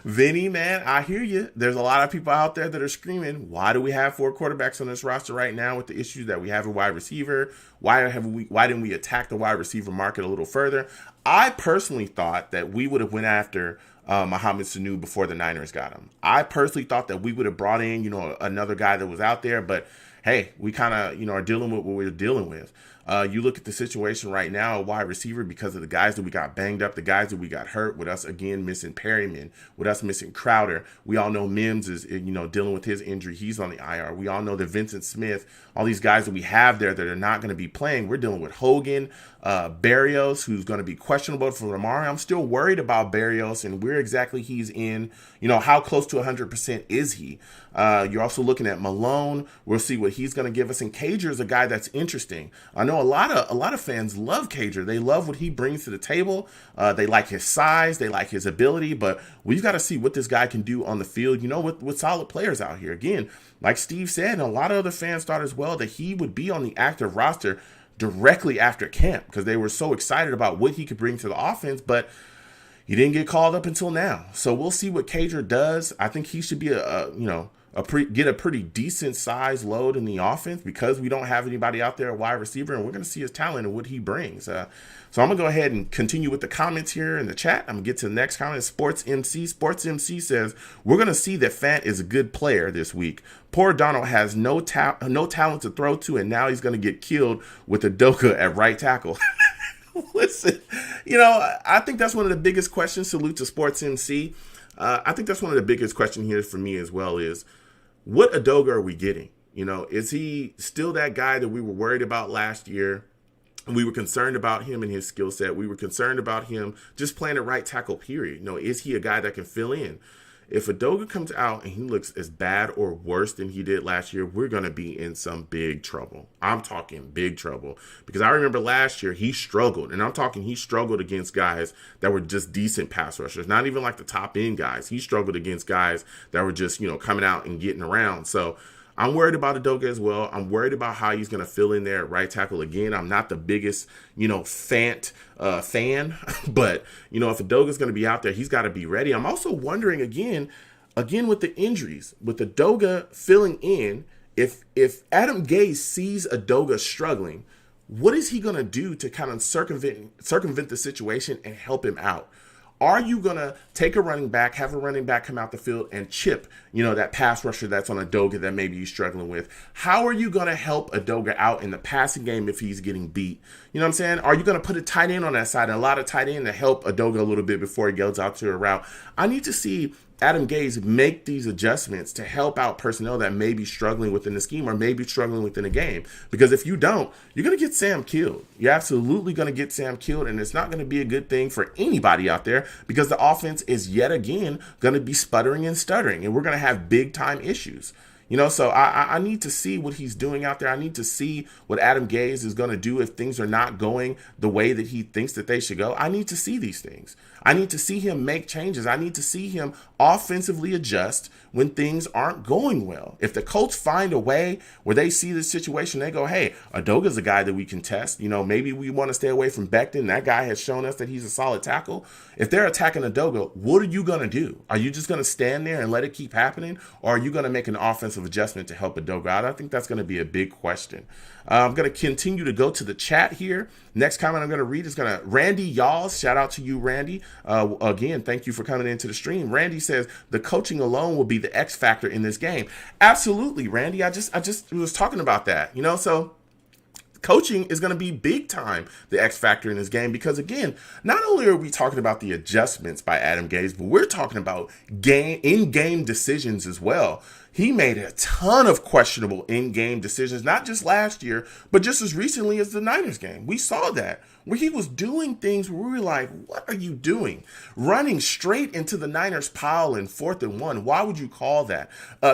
Vinny, man, I hear you. There's a lot of people out there that are screaming, why do we have 4 quarterbacks on this roster right now with the issues that we have a wide receiver? Why didn't we attack the wide receiver market a little further? I personally thought that we would have went after Mohamed Sanu before the Niners got him. I personally thought that we would have brought in, another guy that was out there, but hey, we kind of, are dealing with what we're dealing with. You look at the situation right now, wide receiver, because of the guys that we got banged up, the guys that we got hurt, with us again missing Perryman, with us missing Crowder. We all know Mims is, dealing with his injury. He's on the IR. We all know that Vincent Smith, all these guys that we have there that are not going to be playing. We're dealing with Hogan, Berrios, who's going to be questionable for tomorrow. I'm still worried about Berrios and where exactly he's in. How close to 100% is he? You're also looking at Malone. We'll see what he's going to give us. And Cager is a guy that's interesting. I know a lot of fans love Cager. They love what he brings to the table. They like his size. They like his ability. But we've got to see what this guy can do on the field, with solid players out here. Again, like Steve said, and a lot of other fans thought as well that he would be on the active roster directly after camp because they were so excited about what he could bring to the offense. But he didn't get called up until now. So we'll see what Cager does. I think he should be get a pretty decent size load in the offense because we don't have anybody out there at wide receiver, and we're going to see his talent and what he brings. So I'm going to go ahead and continue with the comments here in the chat. I'm going to get to the next comment. Sports MC says, we're going to see that Fant is a good player this week. Poor Donald has no talent to throw to, and now he's going to get killed with Udoka at right tackle. Listen, I think that's one of the biggest questions. Salute to Sports MC. I think that's one of the biggest questions here for me as well is, what Udoka are we getting? Is he still that guy that we were worried about last year? We were concerned about him and his skill set. We were concerned about him just playing a right tackle, period. Is he a guy that can fill in? If Udoka comes out and he looks as bad or worse than he did last year, we're going to be in some big trouble. I'm talking big trouble because I remember last year he struggled, and I'm talking he struggled against guys that were just decent pass rushers, not even like the top end guys. He struggled against guys that were just, coming out and getting around. So I'm worried about Udoka as well. I'm worried about how he's going to fill in there at right tackle again. I'm not the biggest, fan, but, if Udoka's going to be out there, he's got to be ready. I'm also wondering again with the injuries, with Udoka filling in, if Adam Gase sees Udoka struggling, what is he going to do to kind of circumvent the situation and help him out? Are you going to take a running back, have a running back come out the field and chip, that pass rusher that's on Udoka that maybe he's struggling with? How are you going to help Udoka out in the passing game if he's getting beat? You know what I'm saying? Are you going to put a tight end on that side and a lot of tight end to help Udoka a little bit before he goes out to a route? I need to see Adam Gase make these adjustments to help out personnel that may be struggling within the scheme or may be struggling within the game. Because if you don't, you're going to get Sam killed. You're absolutely going to get Sam killed, and it's not going to be a good thing for anybody out there because the offense is yet again going to be sputtering and stuttering, and we're going to have big-time issues. So I need to see what he's doing out there. I need to see what Adam Gase is going to do if things are not going the way that he thinks that they should go. I need to see these things. I need to see him make changes. I need to see him offensively adjust when things aren't going well. If the Colts find a way where they see this situation, they go, hey, Udoka's a guy that we can test. Maybe we want to stay away from Becton. That guy has shown us that he's a solid tackle. If they're attacking Udoka, what are you going to do? Are you just going to stand there and let it keep happening? Or are you going to make an offensive adjustment to help Udoka out? I think that's going to be a big question. I'm going to continue to go to the chat here. Next comment I'm going to read is Randy Yaws. Shout out to you, Randy. Again, thank you for coming into the stream. Randy says the coaching alone will be the X factor in this game. Absolutely, Randy. I just was talking about that. So coaching is going to be big time the X factor in this game because, again, not only are we talking about the adjustments by Adam Gase, but we're talking about in-game decisions as well. He made a ton of questionable in-game decisions, not just last year, but just as recently as the Niners game. We saw that, where he was doing things where we were like, what are you doing? Running straight into the Niners pile in 4th and 1. Why would you call that?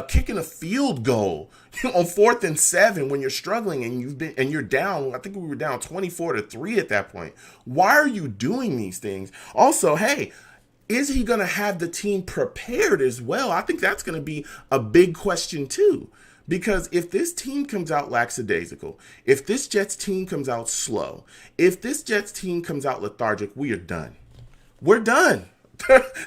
Kicking a field goal on 4th and 7 when you're struggling and you're down. I think we were down 24-3 at that point. Why are you doing these things? Also, hey, is he going to have the team prepared as well? I think that's going to be a big question too. Because if this team comes out lackadaisical, if this Jets team comes out slow, if this Jets team comes out lethargic, we are done. We're done.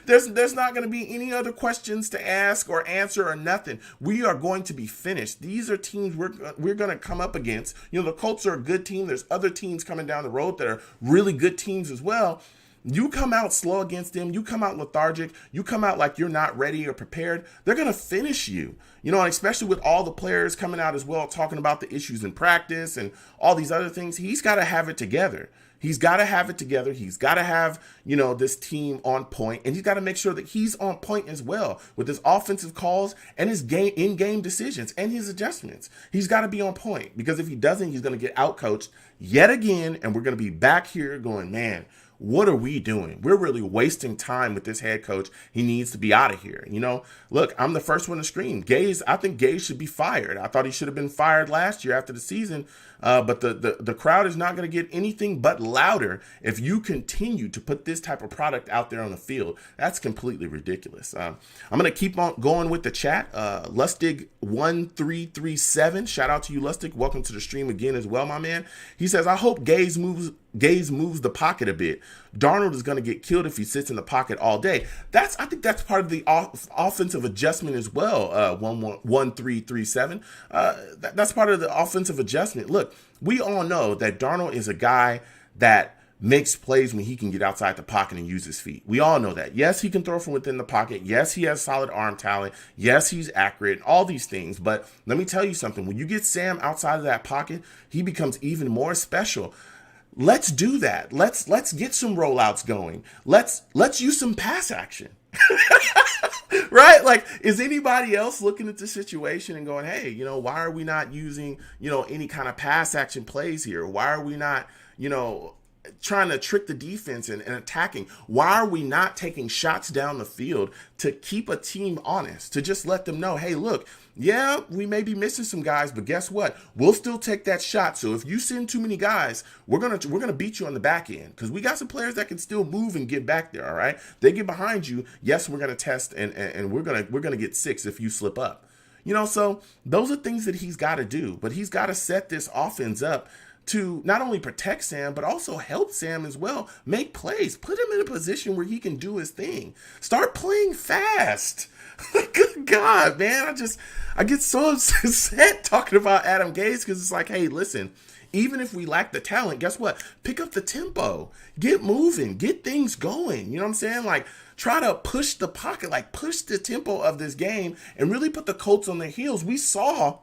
There's not going to be any other questions to ask or answer or nothing. We are going to be finished. These are teams we're going to come up against. The Colts are a good team. There's other teams coming down the road that are really good teams as well. You come out slow against them, you come out lethargic, you come out like you're not ready or prepared, they're going to finish you. And especially with all the players coming out as well, talking about the issues in practice and all these other things, he's got to have it together. He's got to have it together. He's got to have, this team on point, and he's got to make sure that he's on point as well with his offensive calls and his in-game decisions and his adjustments. He's got to be on point because if he doesn't, he's going to get outcoached yet again, and we're going to be back here going, man, what are we doing? We're really wasting time with this head coach. He needs to be out of here. Look, I'm the first one to scream. I think Gase should be fired. I thought he should have been fired last year after the season. But the crowd is not going to get anything but louder if you continue to put this type of product out there on the field. That's completely ridiculous. I'm going to keep on going with the chat. Lustig1337. Shout out to you, Lustig. Welcome to the stream again as well, my man. He says, I hope Gase moves the pocket a bit. Darnold is going to get killed if he sits in the pocket all day. I think that's part of the offensive adjustment as well. 1337. That's part of the offensive adjustment. Look, we all know that Darnold is a guy that makes plays when he can get outside the pocket and use his feet. We all know that. Yes, he can throw from within the pocket. Yes, he has solid arm talent. Yes, he's accurate, all these things. But let me tell you something. When you get Sam outside of that pocket, he becomes even more special. Let's do that. Let's get some rollouts going. Let's use some pass action. Right? Like, is anybody else looking at the situation and going, hey, why are we not using, any kind of pass action plays here? Why are we not, trying to trick the defense and attacking? Why are we not taking shots down the field to keep a team honest, to just let them know, hey, look, yeah, we may be missing some guys, but guess what? We'll still take that shot. So if you send too many guys, we're gonna beat you on the back end because we got some players that can still move and get back there. All right, they get behind you. Yes, we're gonna test and we're gonna get 6 if you slip up. So those are things that he's got to do, but he's got to set this offense up to not only protect Sam, but also help Sam as well make plays. Put him in a position where he can do his thing. Start playing fast. Good God, man. I get so upset talking about Adam Gase because it's like, hey, listen, even if we lack the talent, guess what? Pick up the tempo. Get moving. Get things going. You know what I'm saying? Like, try to push the pocket, like push the tempo of this game and really put the Colts on their heels. We saw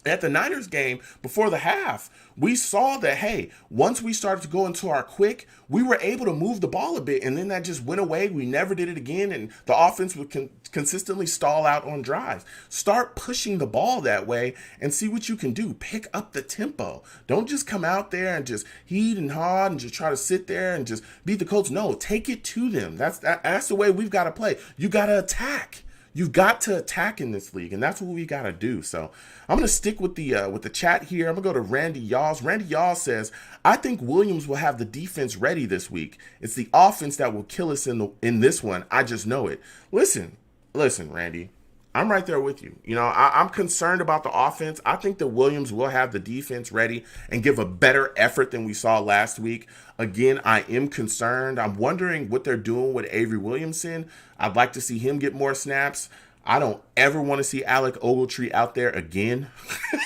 at the Niners game before the half, we saw that, hey, once we started to go into our quick, we were able to move the ball a bit, and then that just went away. We never did it again, and the offense would consistently stall out on drives. Start pushing the ball that way and see what you can do. Pick up the tempo. Don't just come out there and just heat and haw and just try to sit there and just beat the Colts. No, take it to them. That's the way we've got to play. You got to attack. You've got to attack in this league, and that's what we got to do. So I'm going to stick with the chat here. I'm going to go to Randy Yaws. Randy Yaws says, I think Williams will have the defense ready this week. It's the offense that will kill us in this one. I just know it. Listen, Randy. I'm right there with you. I'm concerned about the offense. I think that Williams will have the defense ready and give a better effort than we saw last week. Again, I am concerned. I'm wondering what they're doing with Avery Williamson. I'd like to see him get more snaps. I don't ever want to see Alec Ogletree out there again.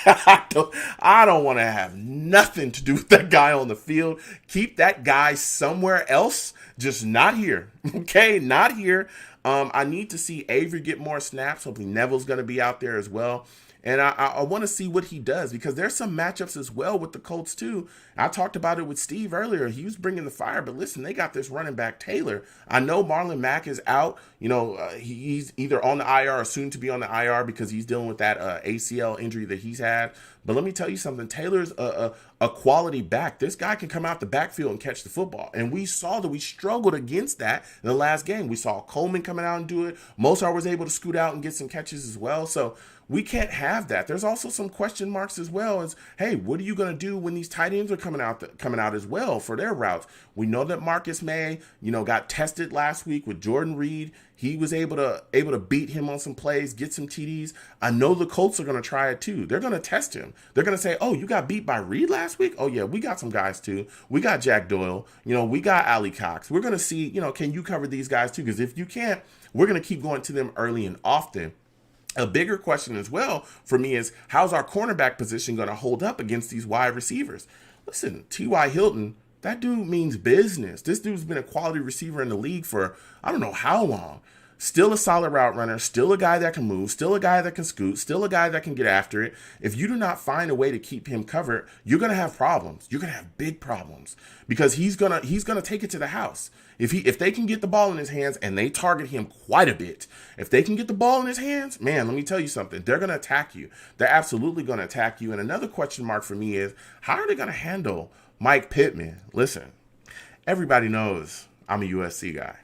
I don't want to have nothing to do with that guy on the field. Keep that guy somewhere else, just not here. Okay, not here. I need to see Avery get more snaps. Hopefully Neville's going to be out there as well. And I want to see what he does because there's some matchups as well with the Colts too. I talked about it with Steve earlier. He was bringing the fire, but listen, they got this running back Taylor. I know Marlon Mack is out. He's either on the IR or soon to be on the IR because he's dealing with that ACL injury that he's had. But let me tell you something. Taylor's a quality back. This guy can come out the backfield and catch the football. And we saw that we struggled against that in the last game. We saw Coleman coming out and do it. Mozart was able to scoot out and get some catches as well. So we can't have that. There's also some question marks as well as, hey, what are you going to do when these tight ends are coming out as well for their routes? We know that Marcus May, got tested last week with Jordan Reed. He was able to beat him on some plays, get some TDs. I know the Colts are going to try it too. They're going to test him. They're going to say, oh, you got beat by Reed last week? Oh, yeah, we got some guys too. We got Jack Doyle. We got Ali Cox. We're going to see, can you cover these guys too? Because if you can't, we're going to keep going to them early and often. A bigger question as well for me is, how's our cornerback position going to hold up against these wide receivers? Listen, T.Y. Hilton, that dude means business. This dude's been a quality receiver in the league for I don't know how long. Still a solid route runner, still a guy that can move, still a guy that can scoot, still a guy that can get after it. If you do not find a way to keep him covered, you're going to have problems. You're going to have big problems because he's going to take it to the house. If they can get the ball in his hands, and they target him quite a bit, if they can get the ball in his hands, man, let me tell you something. They're going to attack you. They're absolutely going to attack you. And another question mark for me is, how are they going to handle Mike Pittman? Listen, everybody knows I'm a USC guy.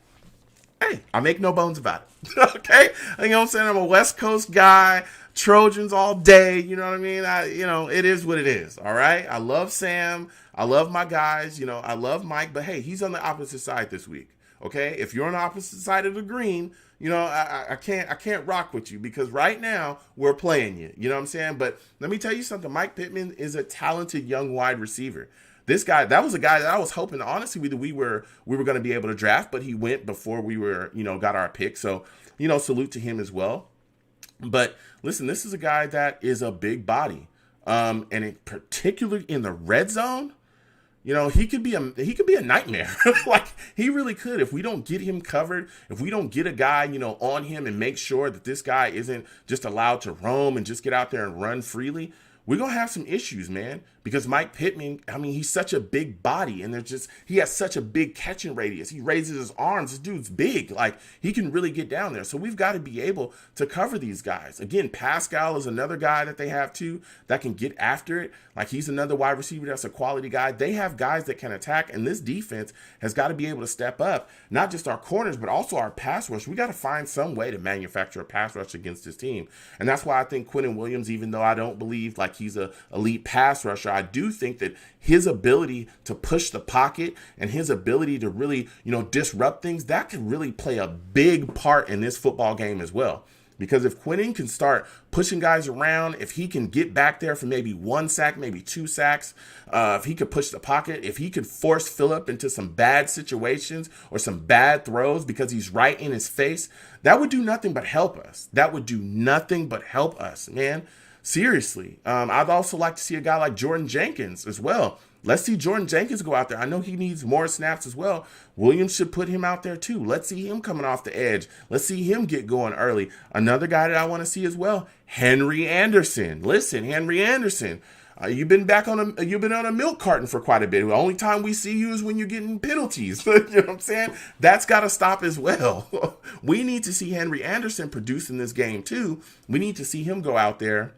Hey, I make no bones about it. Okay? You know what I'm saying? I'm a West Coast guy, Trojans all day. You know what I mean? It is what it is. All right? I love Sam. I love my guys. I love Mike. But hey, he's on the opposite side this week. Okay? If you're on the opposite side of the green, I can't rock with you because right now we're playing you. You know what I'm saying? But let me tell you something. Mike Pittman is a talented young wide receiver. This guy, that was a guy that I was hoping, honestly, that we were going to be able to draft, but he went before we were, got our pick. So, salute to him as well. But listen, this is a guy that is a big body. And in particular in the red zone, he could be a nightmare. Like he really could. If we don't get him covered, if we don't get a guy, on him and make sure that this guy isn't just allowed to roam and just get out there and run freely, we're going to have some issues, man, because Mike Pittman, he's such a big body and he has such a big catching radius. He raises his arms. This dude's big. Like he can really get down there. So we've got to be able to cover these guys. Again, Pascal is another guy that they have too that can get after it. Like he's another wide receiver that's a quality guy. They have guys that can attack, and this defense has got to be able to step up, not just our corners, but also our pass rush. We got to find some way to manufacture a pass rush against this team. And that's why I think Quentin Williams, even though I don't believe like he's a elite pass rusher, I do think that his ability to push the pocket and his ability to really, disrupt things, that can really play a big part in this football game as well. Because if Quentin can start pushing guys around, if he can get back there for maybe 1 sack, maybe 2 sacks, if he could push the pocket, if he could force Phillip into some bad situations or some bad throws because he's right in his face, that would do nothing but help us. That would do nothing but help us, man. Seriously. I'd also like to see a guy like Jordan Jenkins as well. Let's see Jordan Jenkins go out there. I know he needs more snaps as well. Williams should put him out there too. Let's see him coming off the edge. Let's see him get going early. Another guy that I want to see as well, Henry Anderson. Listen, Henry Anderson, you've been on a milk carton for quite a bit. The only time we see you is when you're getting penalties. You know what I'm saying? That's got to stop as well. We need to see Henry Anderson produce in this game too. We need to see him go out there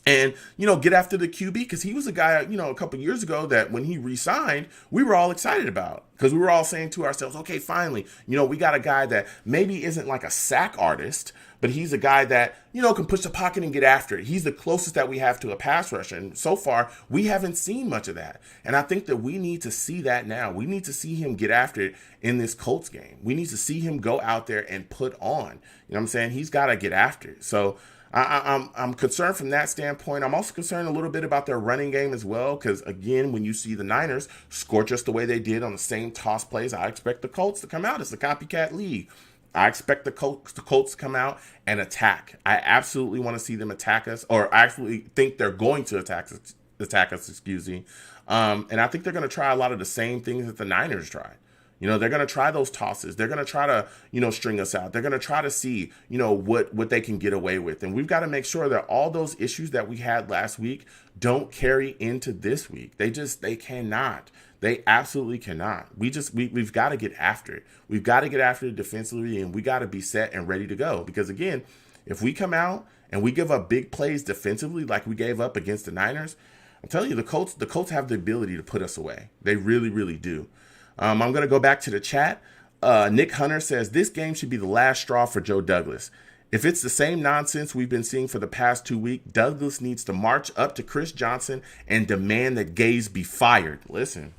and, get after the QB, because he was a guy, a couple years ago that when he re-signed, we were all excited about, because we were all saying to ourselves, okay, finally, we got a guy that maybe isn't like a sack artist, but he's a guy that, can push the pocket and get after it. He's the closest that we have to a pass rusher. And so far, we haven't seen much of that. And I think that we need to see that now. We need to see him get after it in this Colts game. We need to see him go out there and put on. You know what I'm saying? He's got to get after it. So I'm concerned from that standpoint. I'm also concerned a little bit about their running game as well, because, again, when you see the Niners score just the way they did on the same toss plays, I expect the Colts to come out. It's a copycat league. I expect the Colts to come out and attack. I absolutely want to see them attack us, or I absolutely think they're going to attack us, excuse me. And I think they're going to try a lot of the same things that the Niners tried. They're going to try those tosses. They're going to try to, string us out. They're going to try to see, what they can get away with. And we've got to make sure that all those issues that we had last week don't carry into this week. They cannot. They absolutely cannot. We've got to get after it. We've got to get after it defensively, and we got to be set and ready to go. Because, again, if we come out and we give up big plays defensively like we gave up against the Niners, I'm telling you, the Colts have the ability to put us away. They really, really do. I'm going to go back to the chat. Nick Hunter says, this game should be the last straw for Joe Douglas. If it's the same nonsense we've been seeing for the past 2 weeks, Douglas needs to march up to Chris Johnson and demand that Gaze be fired. Listen,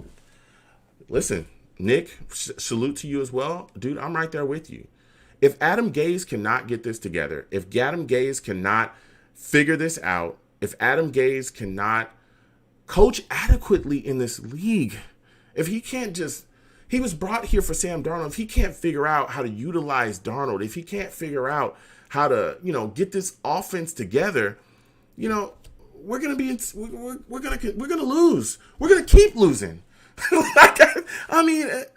Nick, salute to you as well. Dude, I'm right there with you. If Adam Gaze cannot get this together, if Adam Gaze cannot figure this out, if Adam Gaze cannot coach adequately in this league, if he can't he was brought here for Sam Darnold. If he can't figure out how to utilize Darnold, if he can't figure out how to, get this offense together, we're gonna lose. We're gonna keep losing.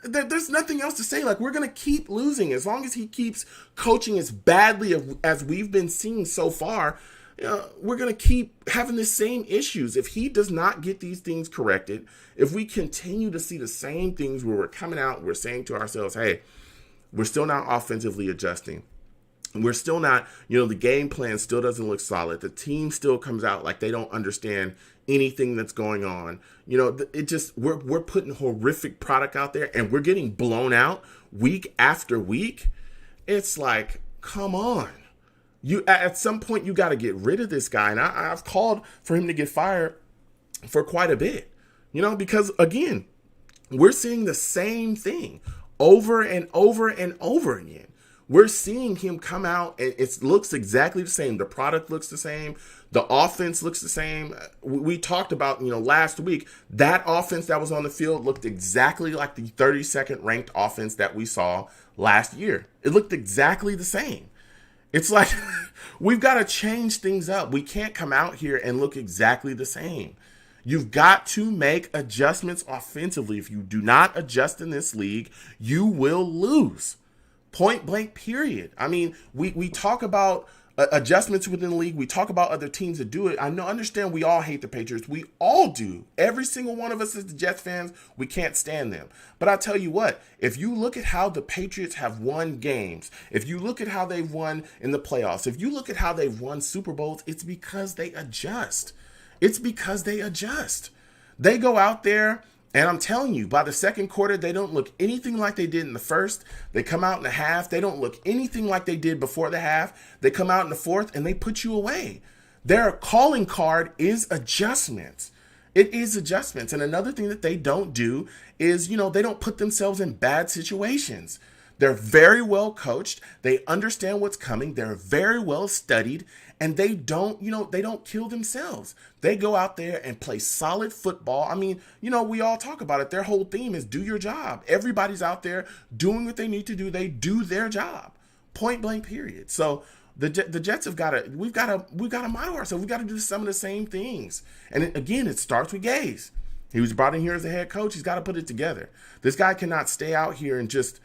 There's nothing else to say. We're gonna keep losing as long as he keeps coaching as badly as we've been seeing so far. We're going to keep having the same issues. If he does not get these things corrected, if we continue to see the same things where we're coming out, we're saying to ourselves, hey, we're still not offensively adjusting. We're still not, the game plan still doesn't look solid. The team still comes out like they don't understand anything that's going on. We're putting horrific product out there and we're getting blown out week after week. It's like, come on. At some point, you got to get rid of this guy. And I've called for him to get fired for quite a bit, because, again, we're seeing the same thing over and over and over again. We're seeing him come out and it looks exactly the same. The product looks the same. The offense looks the same. We talked about, last week, that offense that was on the field looked exactly like the 32nd ranked offense that we saw last year. It looked exactly the same. It's like we've got to change things up. We can't come out here and look exactly the same. You've got to make adjustments offensively. If you do not adjust in this league, you will lose. Point blank, period. We talk about adjustments within the league. We talk about other teams that do it. Understand we all hate the Patriots. We all do. Every single one of us is the Jets fans. We can't stand them. But I tell you what, if you look at how the Patriots have won games, if you look at how they've won in the playoffs, if you look at how they've won Super Bowls, it's because they adjust. It's because they adjust. They go out there, and I'm telling you, by the second quarter, they don't look anything like they did in the first. They come out in the half. They don't look anything like they did before the half. They come out in the fourth, and they put you away. Their calling card is adjustments. It is adjustments. And another thing that they don't do is, they don't put themselves in bad situations. They're very well coached. They understand what's coming. They're very well studied, and they don't kill themselves. They go out there and play solid football. I mean, we all talk about it. Their whole theme is do your job. Everybody's out there doing what they need to do. They do their job. Point blank, period. So the Jets we've got to model ourselves. We've got to do some of the same things. And it starts with Gaze. He was brought in here as a head coach. He's got to put it together. This guy cannot stay out here and just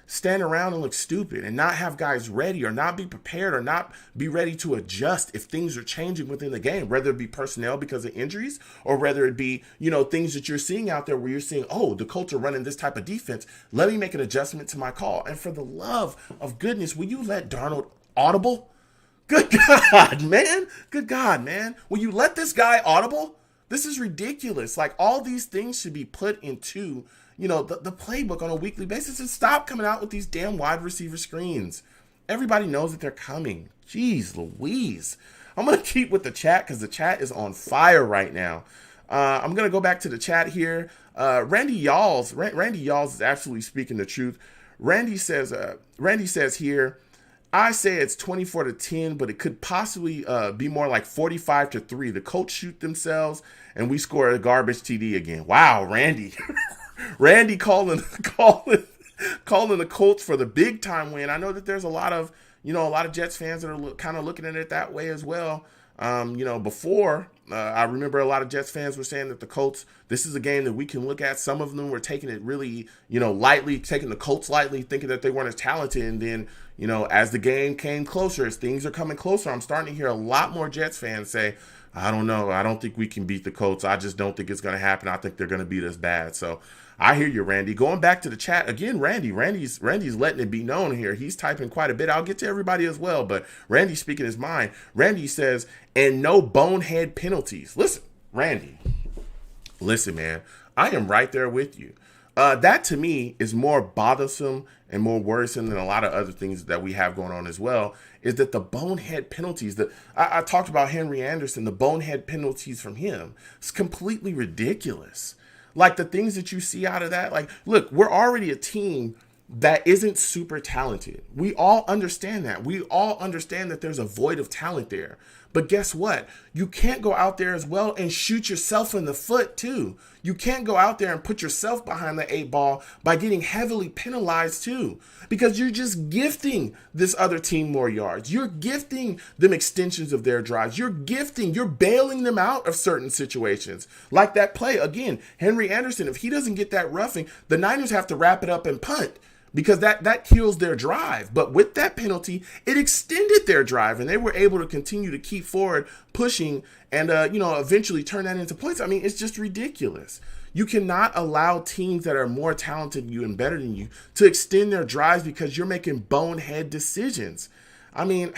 stand around and look stupid and not have guys ready or not be prepared or not be ready to adjust if things are changing within the game, whether it be personnel because of injuries or whether it be, things that you're seeing out there where you're seeing, oh, the Colts are running this type of defense. Let me make an adjustment to my call. And for the love of goodness, will you let Darnold audible? Good God, man. Good God, man. Will you let this guy audible? This is ridiculous. Like, all these things should be put into the playbook on a weekly basis, and stop coming out with these damn wide receiver screens. Everybody knows that they're coming. Jeez Louise. I'm going to keep with the chat because the chat is on fire right now. I'm going to go back to the chat here. Randy Yalls is absolutely speaking the truth. Randy says here, I say it's 24-10, but it could possibly be more like 45-3. The Colts shoot themselves and we score a garbage TD again. Wow, Randy. Randy calling the Colts for the big time win. I know that there's a lot of Jets fans that are kind of looking at it that way as well. Before, I remember a lot of Jets fans were saying that the Colts, this is a game that we can look at. Some of them were taking it really, lightly, taking the Colts lightly, thinking that they weren't as talented. And then, as the game came closer, as things are coming closer, I'm starting to hear a lot more Jets fans say, I don't know. I don't think we can beat the Colts. I just don't think it's going to happen. I think they're going to beat us bad. So I hear you, Randy. Going back to the chat again, Randy's letting it be known here. He's typing quite a bit. I'll get to everybody as well, but Randy's speaking his mind. Randy says, and no bonehead penalties. Listen, Randy, man, I am right there with you. That to me is more bothersome and more worrisome than a lot of other things that we have going on as well, is that the bonehead penalties that I talked about Henry Anderson, the bonehead penalties from him, it's completely ridiculous. Like the things that you see out of that, like, look, we're already a team that isn't super talented. We all understand that. We all understand that there's a void of talent there. But guess what? You can't go out there as well and shoot yourself in the foot too. You can't go out there and put yourself behind the 8 ball by getting heavily penalized too, because you're just gifting this other team more yards. You're gifting them extensions of their drives. You're bailing them out of certain situations. Like that play, again, Henry Anderson, if he doesn't get that roughing, the Niners have to wrap it up and punt, because that kills their drive. But with that penalty, it extended their drive, and they were able to continue to keep forward, pushing, and eventually turn that into points. I mean, it's just ridiculous. You cannot allow teams that are more talented than you and better than you to extend their drives because you're making bonehead decisions. I mean,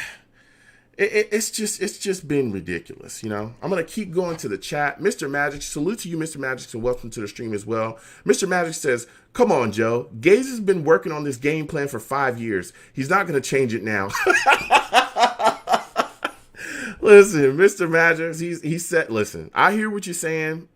it's just been ridiculous, I'm going to keep going to the chat. Mr. Magic, salute to you, Mr. Magic, and welcome to the stream as well. Mr. Magic says, come on, Joe. Gaze has been working on this game plan for 5 years. He's not going to change it now. Listen, Mr. Magic, he said, listen, I hear what you're saying.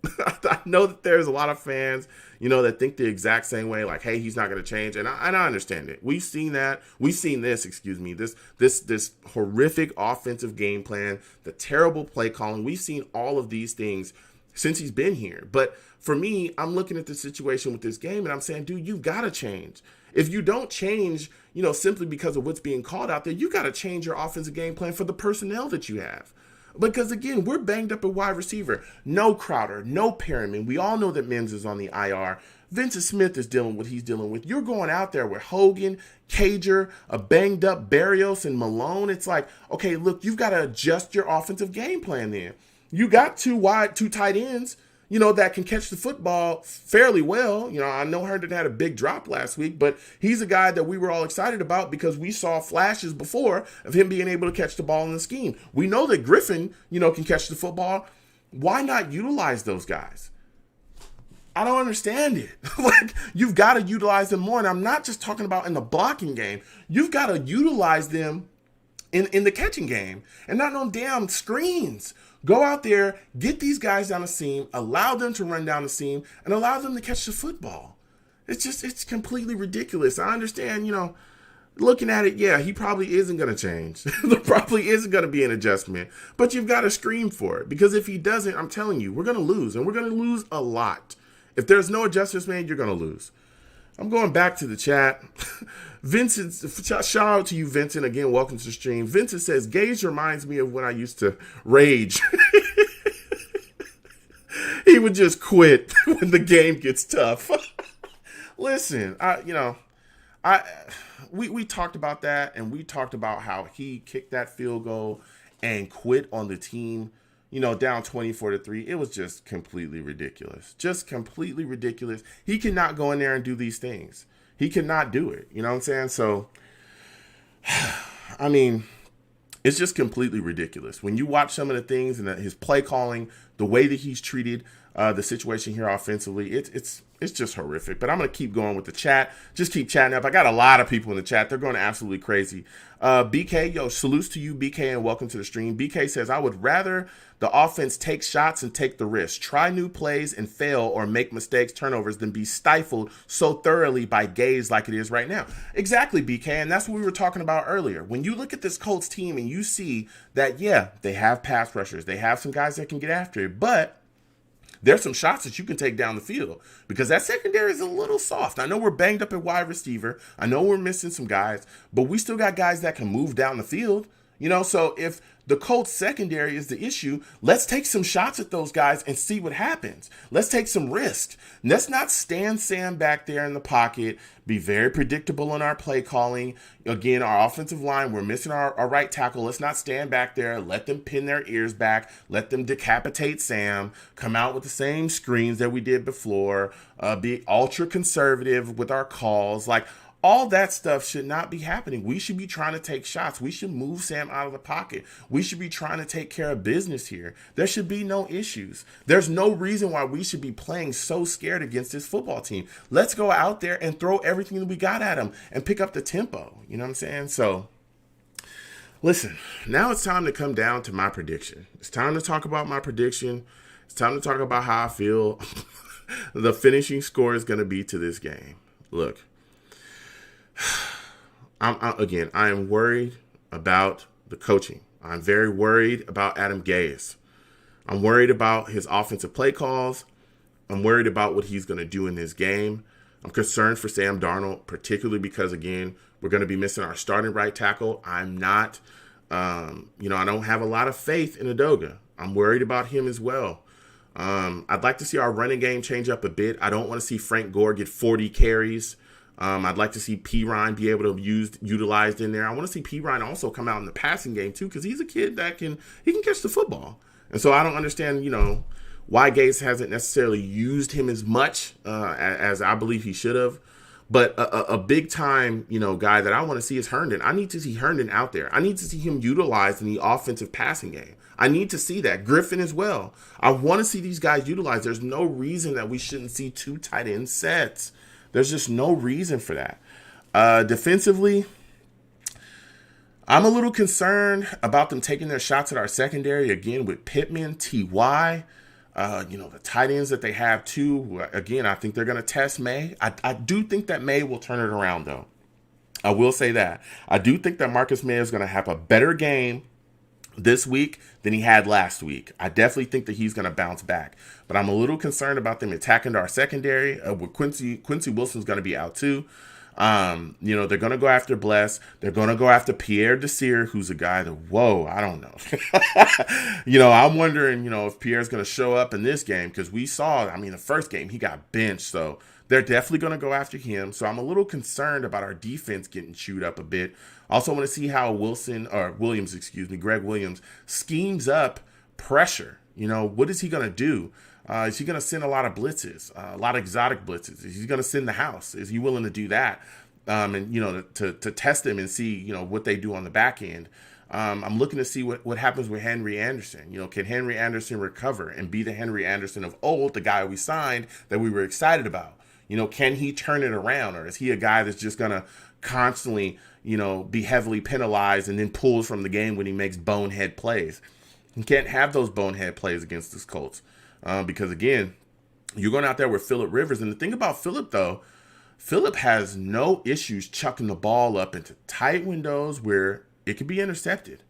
I know that there's a lot of fans, that think the exact same way, like, hey, he's not going to change. And I understand it. We've seen that. We've seen this horrific offensive game plan, the terrible play calling. We've seen all of these things since he's been here. But for me, I'm looking at the situation with this game and I'm saying, dude, you've got to change. If you don't change, simply because of what's being called out there, you got to change your offensive game plan for the personnel that you have. Because again, we're banged up at wide receiver. No Crowder, no Perriman. We all know that Mims is on the IR. Vincent Smith is dealing with what he's dealing with. You're going out there with Hogan, Cager, a banged up Barrios, and Malone. It's like, okay, look, you've got to adjust your offensive game plan then. You got two tight ends, that can catch the football fairly well. I know Herndon had a big drop last week, but he's a guy that we were all excited about because we saw flashes before of him being able to catch the ball in the scheme. We know that Griffin, can catch the football. Why not utilize those guys? I don't understand it. Like, you've got to utilize them more. And I'm not just talking about in the blocking game. You've got to utilize them in the catching game and not on damn screens. Go out there, get these guys down the seam, allow them to run down the seam, and allow them to catch the football. It's completely ridiculous. I understand, looking at it, yeah, he probably isn't going to change. There probably isn't going to be an adjustment, but you've got to scream for it, because if he doesn't, I'm telling you, we're going to lose, and we're going to lose a lot. If there's no adjustments made, you're going to lose. I'm going back to the chat. Vincent, shout out to you, Vincent. Again, welcome to the stream. Vincent says, Gage reminds me of when I used to rage. He would just quit when the game gets tough. Listen, we talked about that, and we talked about how he kicked that field goal and quit on the team, down 24-3. It was just completely ridiculous. Just completely ridiculous. He cannot go in there and do these things. He cannot do it. You know what I'm saying? So, I mean, it's just completely ridiculous. When you watch some of the things and his play calling, the way that he's treated the situation here offensively, it's just horrific. But I'm going to keep going with the chat. Just keep chatting up. I got a lot of people in the chat. They're going absolutely crazy. BK, salutes to you, BK, and welcome to the stream. BK says, I would rather the offense take shots and take the risk, try new plays and fail or make mistakes, turnovers, than be stifled so thoroughly by Gage like it is right now. Exactly, BK, and that's what we were talking about earlier. When you look at this Colts team and you see that, yeah, they have pass rushers, they have some guys that can get after it, but there's some shots that you can take down the field, because that secondary is a little soft. I know we're banged up at wide receiver. I know we're missing some guys, but we still got guys that can move down the field. So if the Colts secondary is the issue, let's take some shots at those guys and see what happens. Let's take some risks. Let's not stand Sam back there in the pocket, be very predictable in our play calling. Again, our offensive line, we're missing our right tackle. Let's not stand back there, let them pin their ears back, let them decapitate Sam, come out with the same screens that we did before, be ultra conservative with our calls. All that stuff should not be happening. We should be trying to take shots. We should move Sam out of the pocket. We should be trying to take care of business here. There should be no issues. There's no reason why we should be playing so scared against this football team. Let's go out there and throw everything that we got at them and pick up the tempo. You know what I'm saying? So, listen, now it's time to come down to my prediction. It's time to talk about my prediction. It's time to talk about how I feel the finishing score is going to be to this game. Look. I am worried about the coaching. I'm very worried about Adam Gase. I'm worried about his offensive play calls. I'm worried about what he's going to do in this game. I'm concerned for Sam Darnold, particularly because, again, we're going to be missing our starting right tackle. I'm not, I don't have a lot of faith in Udoka. I'm worried about him as well. I'd like to see our running game change up a bit. I don't want to see Frank Gore get 40 carries. I'd like to see P. Ryan be able to be utilized in there. I want to see P. Ryan also come out in the passing game too, because he's a kid that can catch the football. And so I don't understand, why Gase hasn't necessarily used him as much as I believe he should have. But a big time, guy that I want to see is Herndon. I need to see Herndon out there. I need to see him utilized in the offensive passing game. I need to see that. Griffin as well. I want to see these guys utilized. There's no reason that we shouldn't see 2 tight end sets. There's just no reason for that. Defensively, I'm a little concerned about them taking their shots at our secondary again with Pittman, T.Y., the tight ends that they have too. Again, I think they're going to test May. I do think that May will turn it around, though. I will say that. I do think that Marcus May is going to have a better game this week than he had last week. I definitely think that he's going to bounce back. But I'm a little concerned about them attacking our secondary. With Quincy Wilson's going to be out too. They're going to go after Bless. They're going to go after Pierre Desir, who's a guy that, I don't know. I'm wondering, if Pierre's going to show up in this game, because we saw, the first game he got benched. So they're definitely going to go after him. So I'm a little concerned about our defense getting chewed up a bit. Also want to see how Greg Williams schemes up pressure. What is he going to do? Is he going to send a lot of blitzes, a lot of exotic blitzes? Is he going to send the house? Is he willing to do that? To test them and see, what they do on the back end. I'm looking to see what happens with Henry Anderson. Can Henry Anderson recover and be the Henry Anderson of old, the guy we signed that we were excited about? Can he turn it around, or is he a guy that's just going to constantly, be heavily penalized and then pulls from the game when he makes bonehead plays? You can't have those bonehead plays against this Colts because, again, you're going out there with Phillip Rivers. And the thing about Phillip, though, Phillip has no issues chucking the ball up into tight windows where it could be intercepted.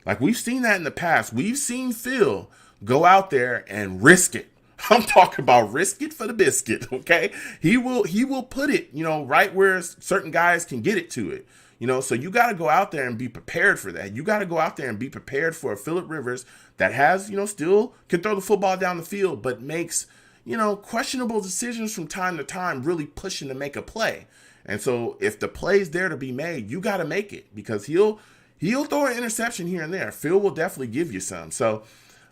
Like, we've seen that in the past. We've seen Phil go out there and risk it. I'm talking about risk it for the biscuit, okay? He will put it, right where certain guys can get it to it. So you got to go out there and be prepared for that. You got to go out there and be prepared for a Phillip Rivers that has, still can throw the football down the field, but makes, questionable decisions from time to time, really pushing to make a play. And so if the play's there to be made, you got to make it, because he'll throw an interception here and there. Phil will definitely give you some. So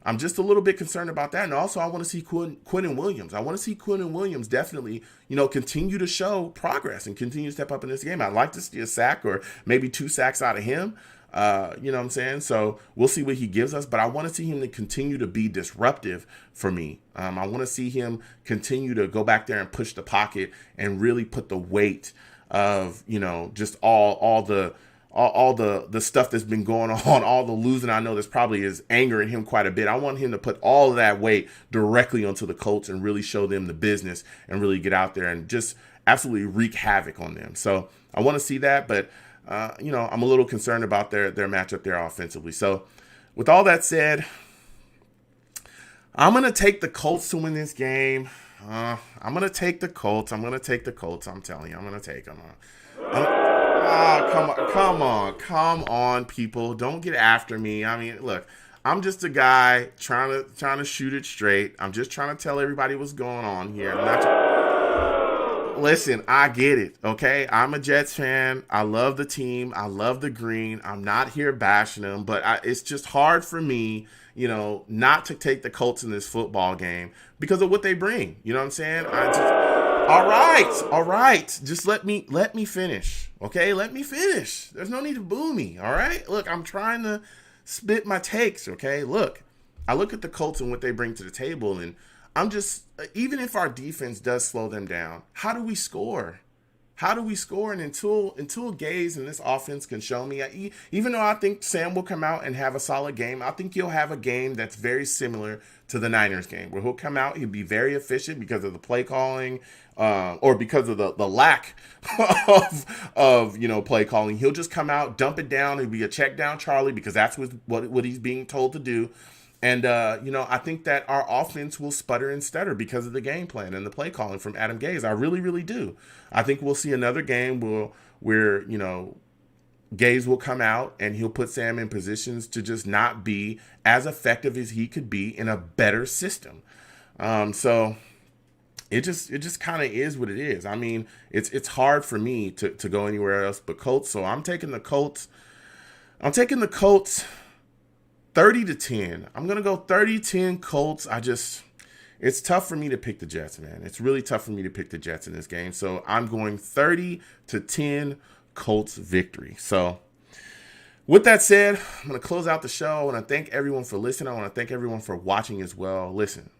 I'm just a little bit concerned about that. And also, I want to see Quentin Williams. I want to see Quentin Williams definitely, continue to show progress and continue to step up in this game. I'd like to see a sack or maybe 2 sacks out of him. You know what I'm saying? So we'll see what he gives us. But I want to see him to continue to be disruptive for me. I want to see him continue to go back there and push the pocket and really put the weight of, just all the stuff that's been going on, all the losing. I know this probably is angering him quite a bit. I want him to put all of that weight directly onto the Colts and really show them the business and really get out there and just absolutely wreak havoc on them. So I want to see that, but I'm a little concerned about their matchup there offensively. So with all that said, I'm going to take the Colts to win this game. I'm going to take the Colts. I'm telling you, I'm going to take them. Come on, people. Don't get after me. I mean, look, I'm just a guy trying to shoot it straight. I'm just trying to tell everybody what's going on here. Listen, I get it, okay? I'm a Jets fan. I love the team. I love the green. I'm not here bashing them, but it's just hard for me, not to take the Colts in this football game because of what they bring. You know what I'm saying? All right. Just let me finish. Okay, let me finish. There's no need to boo me. All right. Look, I'm trying to spit my takes. Okay. Look, I look at the Colts and what they bring to the table, and I'm just, even if our defense does slow them down, how do we score? And until Gaze and this offense can show me, even though I think Sam will come out and have a solid game, I think he'll have a game that's very similar to the Niners game, where he'll come out, he'll be very efficient because of the play calling, or because of the lack of play calling. He'll just come out, dump it down. It'll be a check down Charlie, because that's what he's being told to do. And, I think that our offense will sputter and stutter because of the game plan and the play calling from Adam Gase. I really, really do. I think we'll see another game where Gase will come out and he'll put Sam in positions to just not be as effective as he could be in a better system. So it just kind of is what it is. I mean, it's hard for me to go anywhere else but Colts. So I'm taking the Colts. 30-10. I'm going to go 30-10 Colts. It's tough for me to pick the Jets, man. It's really tough for me to pick the Jets in this game. So I'm going 30-10 Colts victory. So with that said, I'm going to close out the show. I want to thank everyone for listening. I want to thank everyone for watching as well. Listen,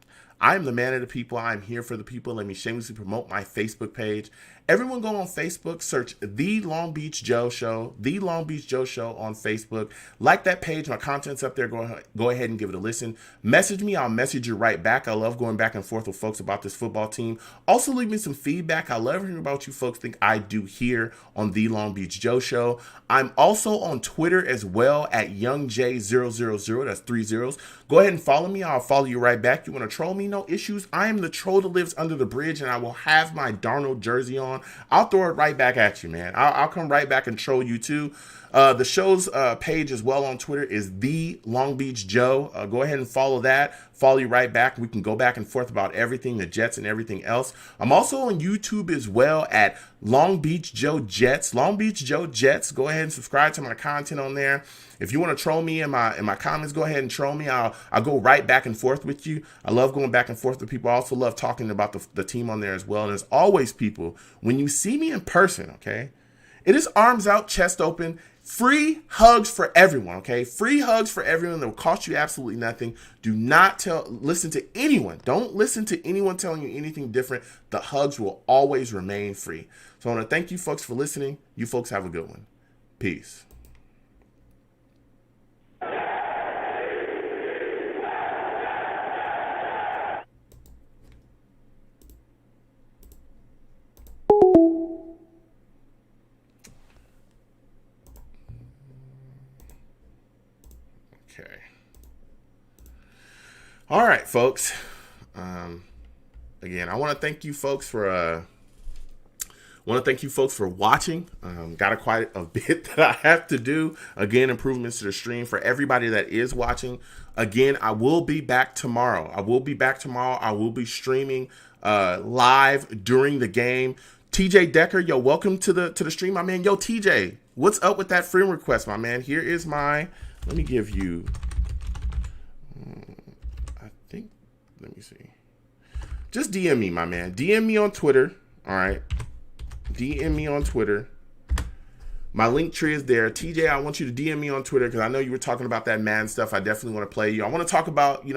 I am the man of the people. I'm here for the people. Let me shamelessly promote my Facebook page. Everyone go on Facebook, search The Long Beach Joe Show, The Long Beach Joe Show on Facebook. Like that page. My content's up there. Go ahead and give it a listen. Message me. I'll message you right back. I love going back and forth with folks about this football team. Also, leave me some feedback. I love hearing about what you folks think I do here on The Long Beach Joe Show. I'm also on Twitter as well at YoungJ000. That's 3 zeros. Go ahead and follow me. I'll follow you right back. You want to troll me? No issues. I am the troll that lives under the bridge, and I will have my Darnold jersey on. I'll throw it right back at you, man. I'll come right back and troll you too. The show's page as well on Twitter is The Long Beach Joe. Go ahead and follow that. Follow you right back. We can go back and forth about everything, the Jets and everything else. I'm also on YouTube as well at Long Beach Joe Jets. Long Beach Joe Jets. Go ahead and subscribe to my content on there. If you want to troll me in my comments, go ahead and troll me. I'll go right back and forth with you. I love going back and forth with people. I also love talking about the team on there as well. And as always, people, when you see me in person, okay, it is arms out, chest open. Free hugs for everyone, okay? Free hugs for everyone that will cost you absolutely nothing. Do not listen to anyone. Don't listen to anyone telling you anything different. The hugs will always remain free. So I want to thank you folks for listening. You folks have a good one. Peace. All right, folks. Again, I want to thank you folks for watching. Got quite a bit that I have to do. Again, improvements to the stream for everybody that is watching. Again, I will be back tomorrow. I will be streaming live during the game. TJ Decker, yo, welcome to the stream, my man. Yo, TJ, what's up with that friend request, my man? Here is my. Let me give you. Let me see. Just DM me, my man. DM me on Twitter. All right. DM me on Twitter. My link tree is there. TJ, I want you to DM me on Twitter because I know you were talking about that Madden stuff. I definitely want to play you. I want to talk about,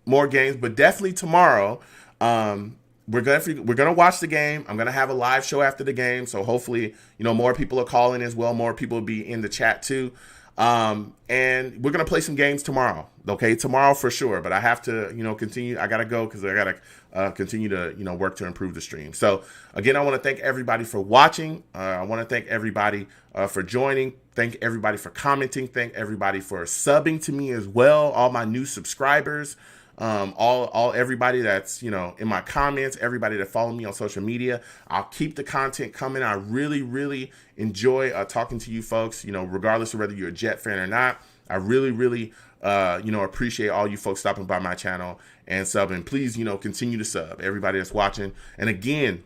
more games, but definitely tomorrow. We're gonna watch the game. I'm gonna have a live show after the game, so hopefully, more people are calling as well. More people will be in the chat too. And we're going to play some games tomorrow. Okay. Tomorrow for sure. But I have to, continue. I got to go because I got to continue to, work to improve the stream. So again, I want to thank everybody for watching. I want to thank everybody for joining. Thank everybody for commenting. Thank everybody for subbing to me as well. All my new subscribers. All everybody that's, in my comments, everybody that follow me on social media. I'll keep the content coming. I really, really enjoy talking to you folks, regardless of whether you're a Jet fan or not. I really, really, appreciate all you folks stopping by my channel and subbing. Please, continue to sub, everybody that's watching. And again,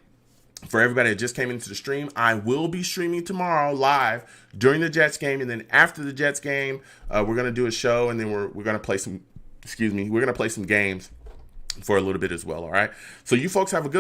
for everybody that just came into the stream, I will be streaming tomorrow live during the Jets game. And then after the Jets game, we're going to do a show and then we're going to play some, we're going to play some games for a little bit as well. All right. So you folks have a good